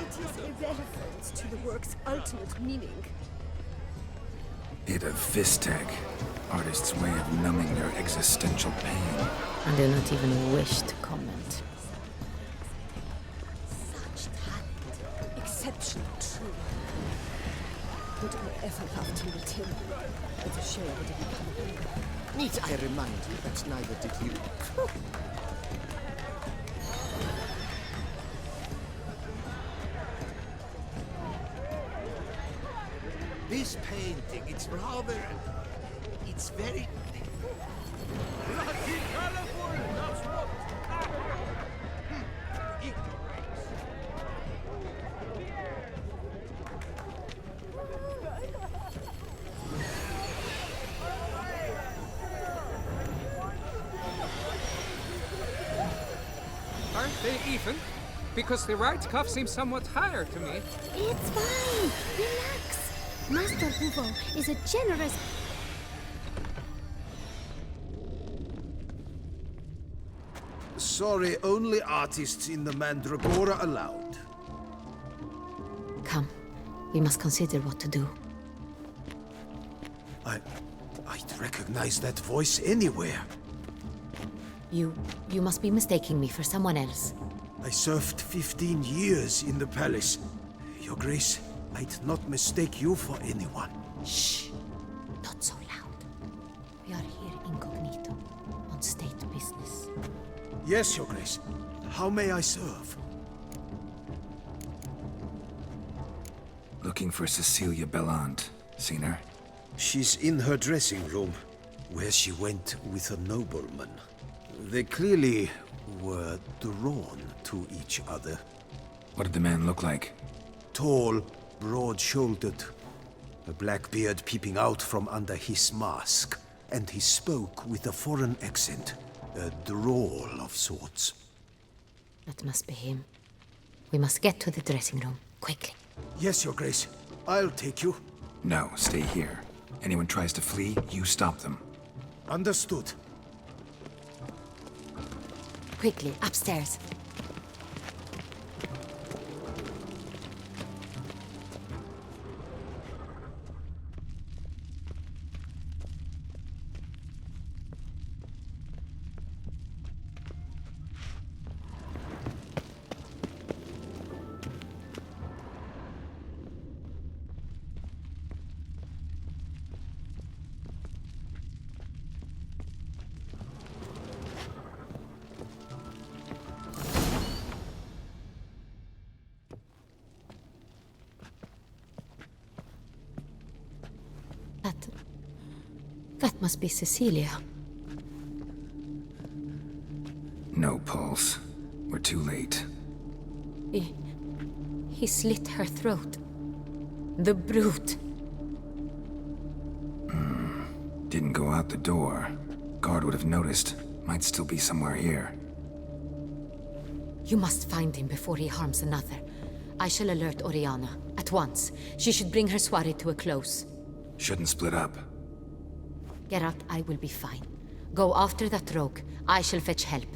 It is irrelevant to the work's ultimate meaning. Bit of Vistec. Artist's way of numbing their existential pain. I do not even wish to comment. Such talent. Exceptional, true. Would I ever love to meet him? It's a shame it didn't come. Need I remind you that neither did you? This painting, it's rather... It's very... Bloody colorful, that's what. Aren't they even? Because the right cuff seems somewhat higher to me. It's fine. Relax. Master Hugo is a generous... Sorry, only artists in the Mandragora allowed. Come. We must consider what to do. I'd recognize that voice anywhere. You must be mistaking me for someone else. I served 15 years in the palace. Your Grace, I'd not mistake you for anyone. Shh! Not so loud. We are here incognito, on state business. Yes, Your Grace. How may I serve? Looking for Cecilia Bellant. Seen her? She's in her dressing room, where she went with a nobleman. They clearly were drawn to each other. What did the man look like? Tall, broad-shouldered, a black beard peeping out from under his mask, and he spoke with a foreign accent, a drawl of sorts. That must be him. We must get to the dressing room, quickly. Yes, Your Grace. I'll take you. No, stay here. Anyone tries to flee, you stop them. Understood. Quickly, upstairs. That must be Cecilia. No pulse. We're too late. He slit her throat. The brute. Didn't go out the door. Guard would have noticed. Might still be somewhere here. You must find him before he harms another. I shall alert Oriana. At once. She should bring her soirée to a close. Shouldn't split up. Geralt, I will be fine. Go after that rogue. I shall fetch help.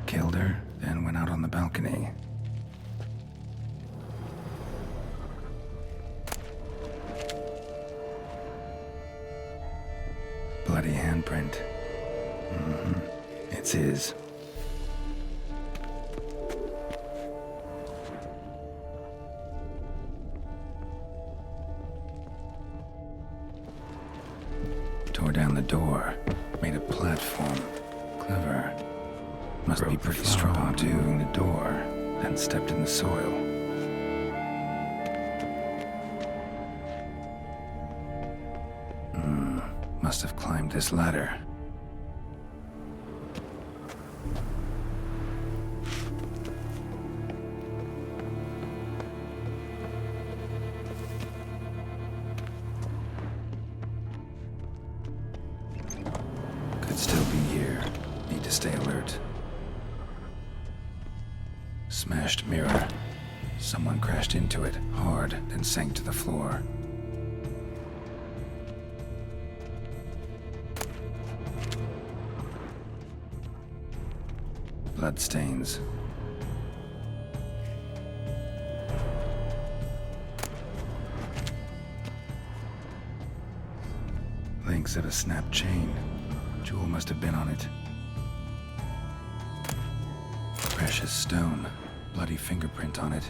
Killed her, then went out on the balcony. Bloody handprint. It's his. Tore down the door. Made a platform. Clever. Must be pretty strong too. Moving the door, then stepped in the soil. Must have climbed this ladder. Could still be here. Need to stay alert. Smashed mirror. Someone crashed into it, hard, then sank to the floor. Bloodstains. Links of a snapped chain. Jewel must have been on it. Precious stone. Bloody fingerprint on it.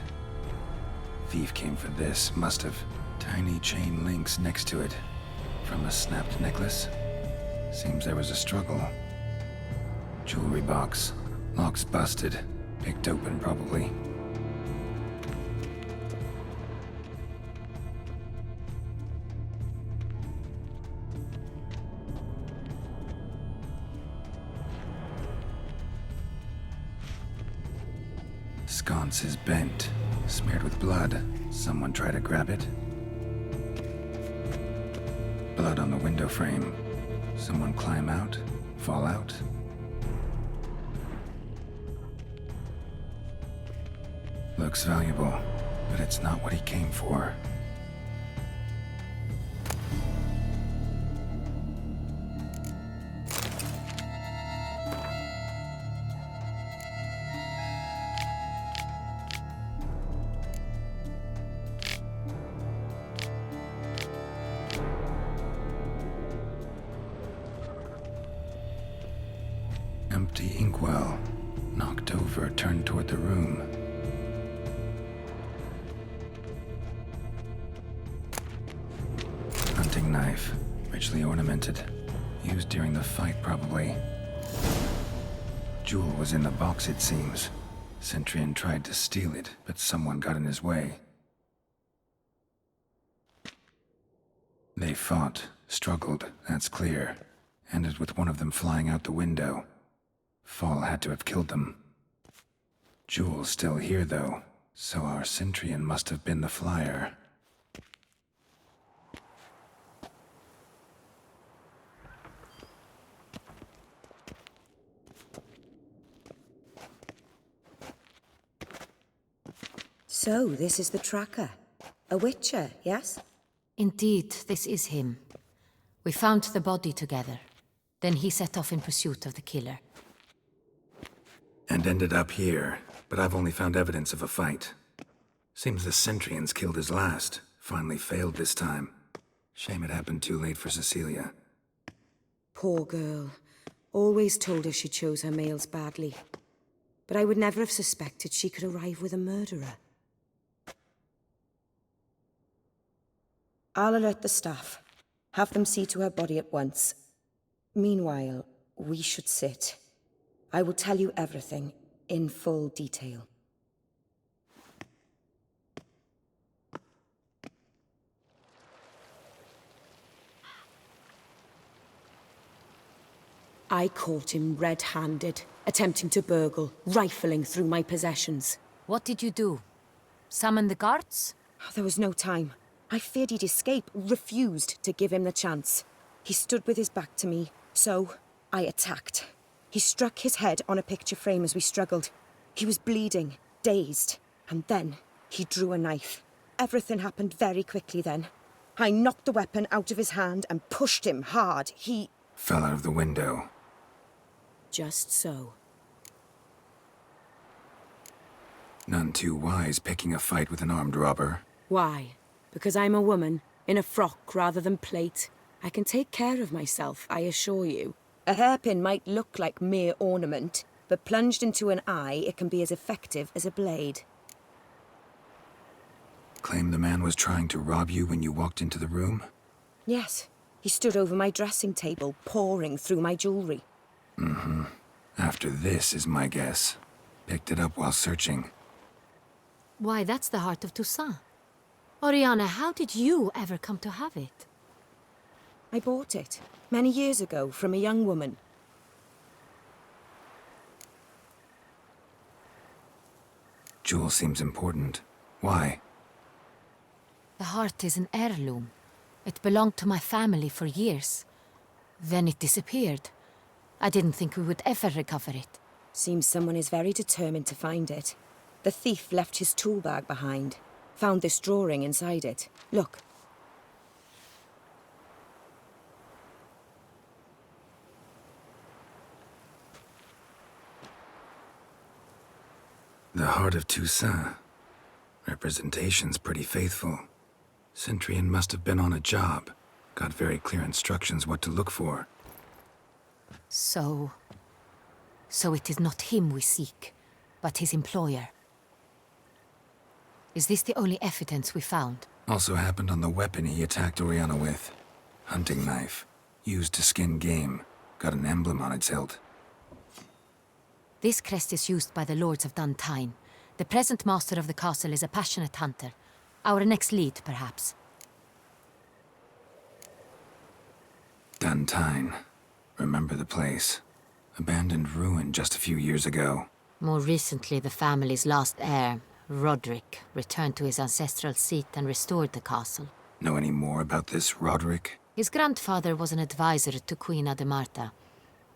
Thief came for this, must have. Tiny chain links next to it. From a snapped necklace. Seems there was a struggle. Jewelry box. Lock's busted. Picked open, probably. Sconce is bent, smeared with blood. Someone try to grab it? Blood on the window frame. Someone climb out? Fall out? Looks valuable, but it's not what he came for. Empty inkwell. Knocked over, turned toward the room. Hunting knife. Richly ornamented. Used during the fight, probably. Jewel was in the box, it seems. Centurion tried to steal it, but someone got in his way. They fought, struggled, that's clear. Ended with one of them flying out the window. Fall had to have killed them. Jewel's still here, though, so our Centurion must have been the flyer. So, this is the tracker. A witcher, yes? Indeed, this is him. We found the body together. Then he set off in pursuit of the killer. And ended up here, but I've only found evidence of a fight. Seems the Centurions killed his last. Finally failed this time. Shame it happened too late for Cecilia. Poor girl. Always told her she chose her males badly. But I would never have suspected she could arrive with a murderer. I'll alert the staff. Have them see to her body at once. Meanwhile, we should sit. I will tell you everything, in full detail. I caught him red-handed, attempting to burgle, rifling through my possessions. What did you do? Summon the guards? There was no time. I feared he'd escape, refused to give him the chance. He stood with his back to me, so I attacked. He struck his head on a picture frame as we struggled. He was bleeding, dazed, and then he drew a knife. Everything happened very quickly then. I knocked the weapon out of his hand and pushed him hard. He fell out of the window. Just so. None too wise picking a fight with an armed robber. Why? Because I'm a woman, in a frock rather than plate. I can take care of myself, I assure you. A hairpin might look like mere ornament, but plunged into an eye, it can be as effective as a blade. Claim the man was trying to rob you when you walked into the room? Yes. He stood over my dressing table, pouring through my jewelry. Mm-hmm. After this is my guess. Picked it up while searching. Why, that's the heart of Toussaint. Oriana, how did you ever come to have it? I bought it, many years ago, from a young woman. Jewel seems important. Why? The heart is an heirloom. It belonged to my family for years. Then it disappeared. I didn't think we would ever recover it. Seems someone is very determined to find it. The thief left his tool bag behind. Found this drawing inside it. Look. The heart of Toussaint. Representation's pretty faithful. Centurion must have been on a job. Got very clear instructions what to look for. So it is not him we seek, but his employer. Is this the only evidence we found? Also happened on the weapon he attacked Oriana with. Hunting knife. Used to skin game. Got an emblem on its hilt. This crest is used by the Lords of Duntine. The present master of the castle is a passionate hunter. Our next lead, perhaps. Duntine. Remember the place. Abandoned ruin just a few years ago. More recently, the family's last heir, Roderick, returned to his ancestral seat and restored the castle. Know any more about this Roderick? His grandfather was an advisor to Queen Ademarta.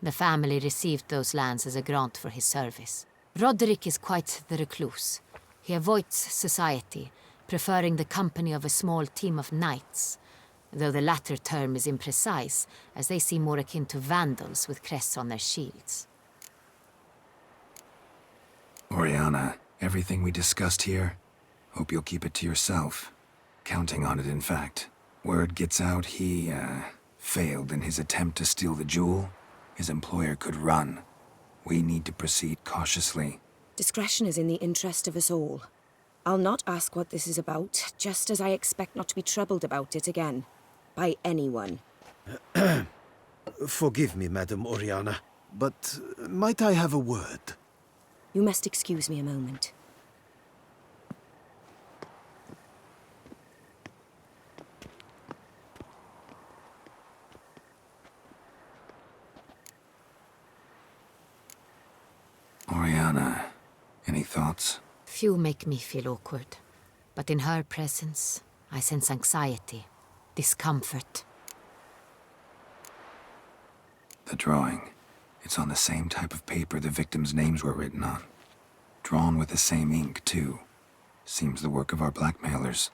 The family received those lands as a grant for his service. Roderick is quite the recluse. He avoids society, preferring the company of a small team of knights, though the latter term is imprecise, as they seem more akin to vandals with crests on their shields. Oriana, everything we discussed here, hope you'll keep it to yourself. Counting on it, in fact. Word gets out he, failed in his attempt to steal the jewel. His employer could run. We need to proceed cautiously. Discretion is in the interest of us all. I'll not ask what this is about, just as I expect not to be troubled about it again. By anyone. Forgive me, Madam Oriana, but might I have a word? You must excuse me a moment. Oriana, any thoughts? Few make me feel awkward, but in her presence, I sense anxiety, discomfort. The drawing. It's on the same type of paper the victims' names were written on. Drawn with the same ink, too. Seems the work of our blackmailers.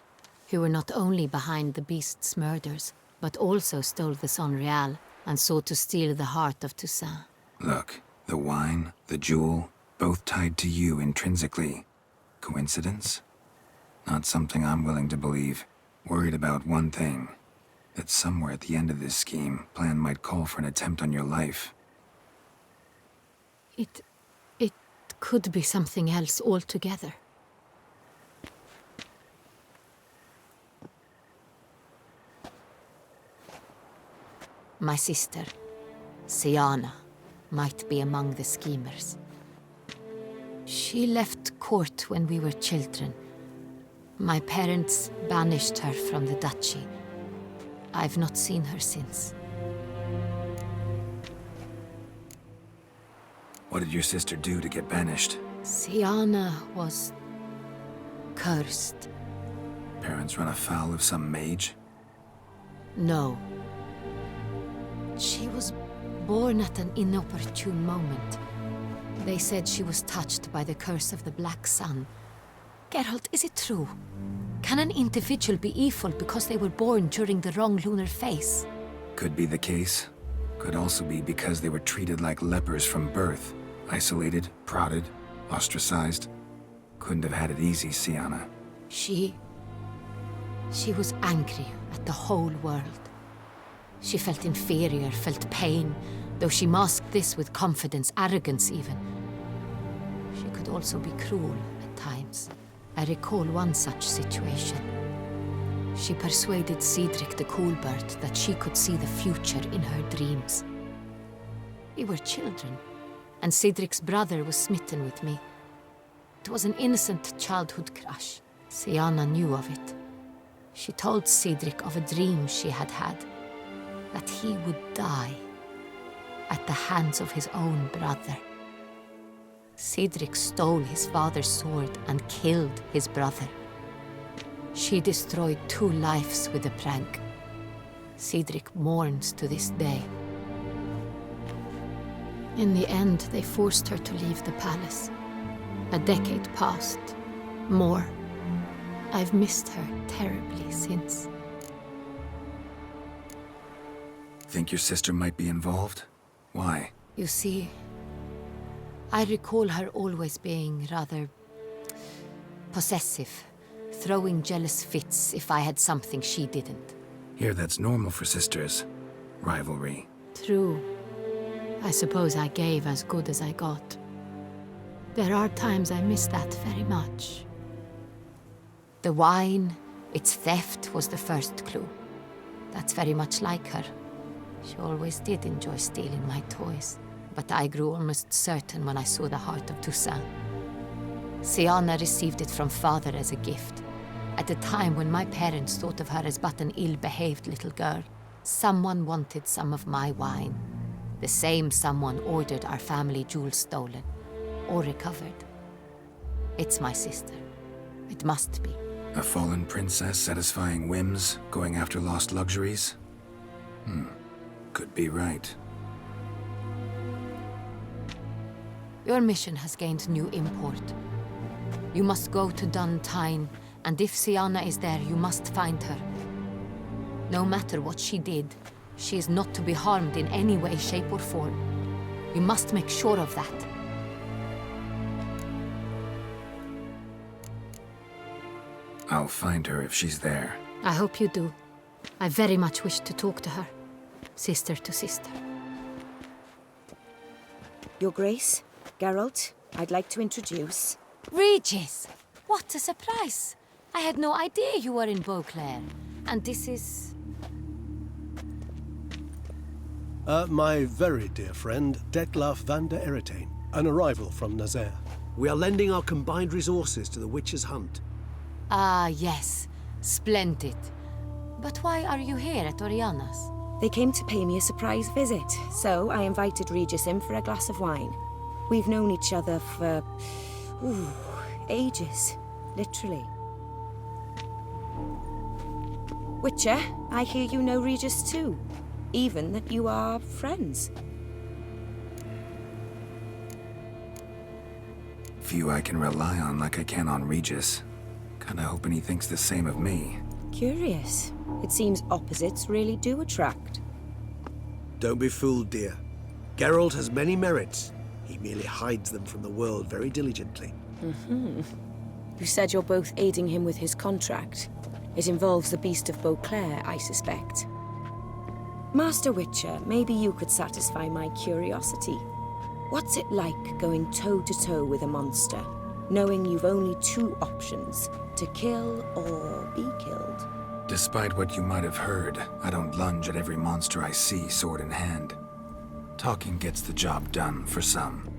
Who were not only behind the beast's murders, but also stole the Sonreal and sought to steal the heart of Toussaint. Look, the wine, the jewel, both tied to you intrinsically. Coincidence? Not something I'm willing to believe. Worried about one thing. That somewhere at the end of this scheme, plan might call for an attempt on your life. It could be something else altogether. My sister, Siana, might be among the schemers. She left court when we were children. My parents banished her from the duchy. I've not seen her since. What did your sister do to get banished? Siana was cursed. Parents run afoul of some mage? No. She was born at an inopportune moment. They said she was touched by the curse of the Black Sun. Geralt, is it true? Can an individual be evil because they were born during the wrong lunar phase? Could be the case. Could also be because they were treated like lepers from birth. Isolated, prodded, ostracized. Couldn't have had it easy, Siana. She was angry at the whole world. She felt inferior, felt pain, though she masked this with confidence, arrogance even. She could also be cruel at times. I recall one such situation. She persuaded Cedric the Coolbird that she could see the future in her dreams. We were children, and Cedric's brother was smitten with me. It was an innocent childhood crush. Siana knew of it. She told Cedric of a dream she had had, that he would die at the hands of his own brother. Cedric stole his father's sword and killed his brother. She destroyed 2 lives with a prank. Cedric mourns to this day. In the end, they forced her to leave the palace. A decade passed. More. I've missed her terribly since. Think your sister might be involved? Why? You see, I recall her always being rather possessive, throwing jealous fits if I had something she didn't. Here, that's normal for sisters. Rivalry. True. I suppose I gave as good as I got. There are times I miss that very much. The wine, its theft was the first clue. That's very much like her. She always did enjoy stealing my toys, but I grew almost certain when I saw the heart of Toussaint. Siana received it from father as a gift. At a time when my parents thought of her as but an ill-behaved little girl, someone wanted some of my wine. The same someone ordered our family jewels stolen, or recovered. It's my sister. It must be. A fallen princess satisfying whims, going after lost luxuries? Could be right. Your mission has gained new import. You must go to Dun Tine, and if Siana is there, you must find her. No matter what she did, she is not to be harmed in any way, shape, or form. You must make sure of that. I'll find her if she's there. I hope you do. I very much wish to talk to her. Sister to sister. Your Grace, Geralt, I'd like to introduce... Regis! What a surprise! I had no idea you were in Beauclair. And this is... My very dear friend, Detlaf van der Eretain, an arrival from Nazaire. We are lending our combined resources to the Witcher's Hunt. Ah, yes. Splendid. But why are you here at Oriana's? They came to pay me a surprise visit, so I invited Regis in for a glass of wine. We've known each other for... ages. Literally. Witcher, I hear you know Regis too. Even that you are friends. Few I can rely on like I can on Regis. Kinda hoping he thinks the same of me. Curious. It seems opposites really do attract. Don't be fooled, dear. Geralt has many merits. He merely hides them from the world very diligently. You said you're both aiding him with his contract. It involves the Beast of Beauclair, I suspect. Master Witcher, maybe you could satisfy my curiosity. What's it like going toe-to-toe with a monster, knowing you've only two options, to kill or be killed? Despite what you might have heard, I don't lunge at every monster I see sword in hand. Talking gets the job done for some.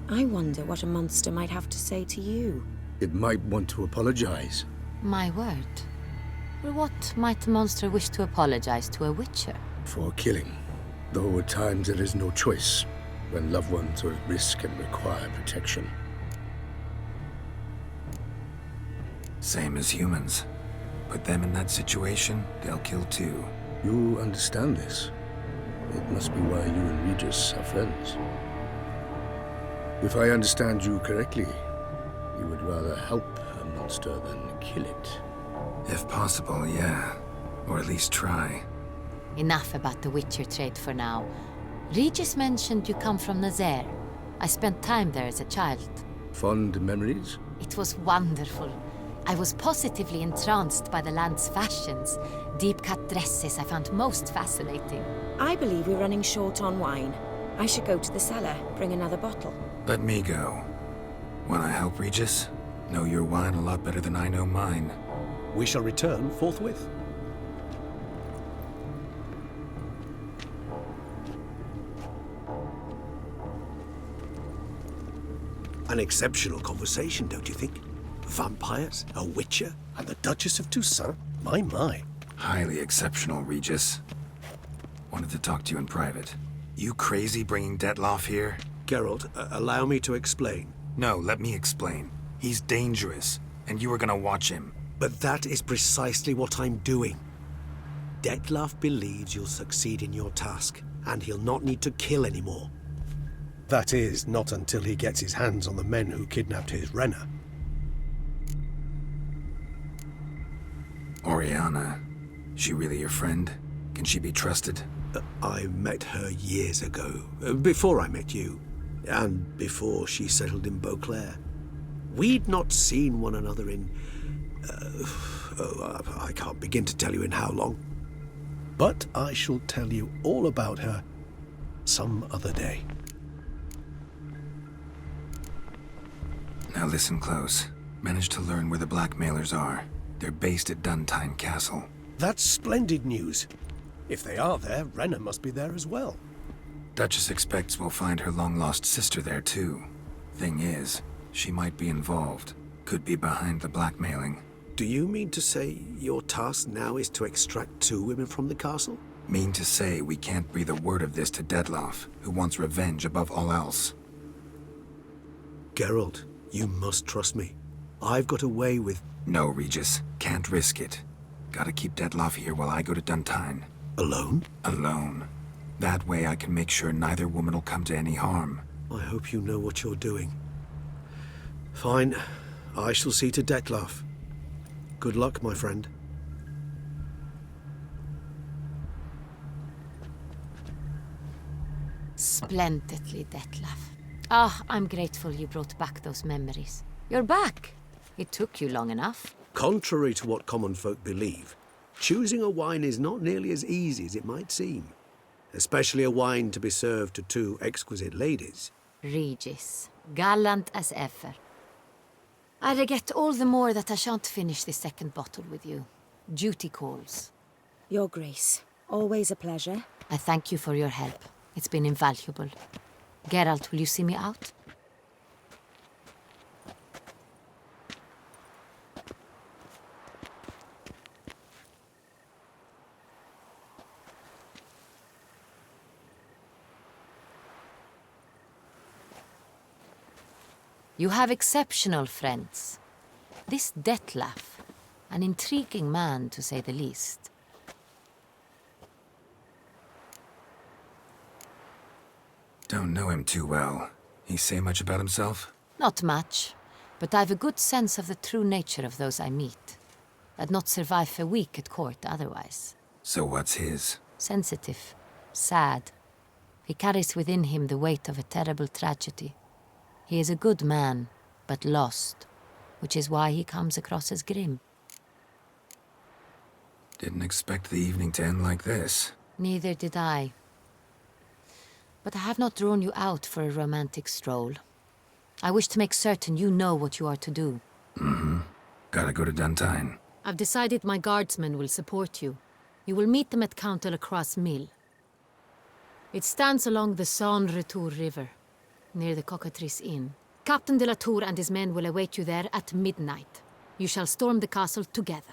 I wonder what a monster might have to say to you. It might want to apologize. My word. What might a monster wish to apologize to a witcher? For killing. Though at times there is no choice, when loved ones are at risk and require protection. Same as humans. Put them in that situation, they'll kill too. You understand this. It must be why you and Regis are friends. If I understand you correctly, you would rather help a monster than kill it. If possible, yeah. Or at least try. Enough about the Witcher trade for now. Regis mentioned you come from Nazaire. I spent time there as a child. Fond memories? It was wonderful. I was positively entranced by the land's fashions. Deep-cut dresses I found most fascinating. I believe we're running short on wine. I should go to the cellar, bring another bottle. Let me go. Wanna help, Regis? Know your wine a lot better than I know mine. We shall return forthwith. An exceptional conversation, don't you think? Vampires, a witcher, and the Duchess of Toussaint? My. Highly exceptional, Regis. Wanted to talk to you in private. You crazy bringing Detlaf here? Geralt, allow me to explain. No, let me explain. He's dangerous, and you were gonna watch him. But that is precisely what I'm doing. Detlaf believes you'll succeed in your task, and he'll not need to kill anymore. That is, not until he gets his hands on the men who kidnapped his Renna. Oriana, she really your friend? Can she be trusted? I met her years ago, before I met you, and before she settled in Beauclair. We'd not seen one another in... I can't begin to tell you in how long. But I shall tell you all about her some other day. Now listen close. Managed to learn where the blackmailers are. They're based at Dun Tine Castle. That's splendid news. If they are there, Renna must be there as well. Duchess expects we'll find her long-lost sister there, too. Thing is, she might be involved. Could be behind the blackmailing. Do you mean to say your task now is to extract 2 women from the castle? Mean to say we can't breathe a word of this to Dettlaff, who wants revenge above all else. Geralt, you must trust me. I've got a way with... No, Regis. Can't risk it. Gotta keep Dettlaff here while I go to Duntine. Alone? Alone. That way I can make sure neither woman will come to any harm. I hope you know what you're doing. Fine. I shall see to Dettlaff. Good luck, my friend. Splendidly, Dettlaff. Ah, I'm grateful you brought back those memories. You're back. It took you long enough. Contrary to what common folk believe, choosing a wine is not nearly as easy as it might seem. Especially a wine to be served to 2 exquisite ladies. Regis, gallant as ever. I regret all the more that I shan't finish the second bottle with you. Duty calls. Your Grace, always a pleasure. I thank you for your help. It's been invaluable. Geralt, will you see me out? You have exceptional friends. This Dettlaff, an intriguing man to say the least. Don't know him too well. He say much about himself? Not much, but I've a good sense of the true nature of those I meet. I'd not survive a week at court otherwise. So what's his? Sensitive, sad. He carries within him the weight of a terrible tragedy. He is a good man, but lost, which is why he comes across as grim. Didn't expect the evening to end like this. Neither did I. But I have not drawn you out for a romantic stroll. I wish to make certain you know what you are to do. Mm-hmm. Gotta go to Duntine. I've decided my guardsmen will support you. You will meet them at Count Delacroix' mill. It stands along the Saône-Retour River, near the Cockatrice Inn. Captain de la Tour and his men will await you there at midnight. You shall storm the castle together.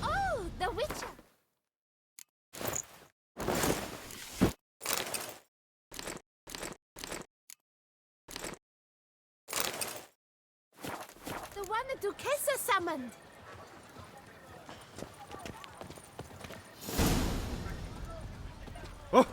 Oh, the Witcher! The one the Duchessa summoned! Oh,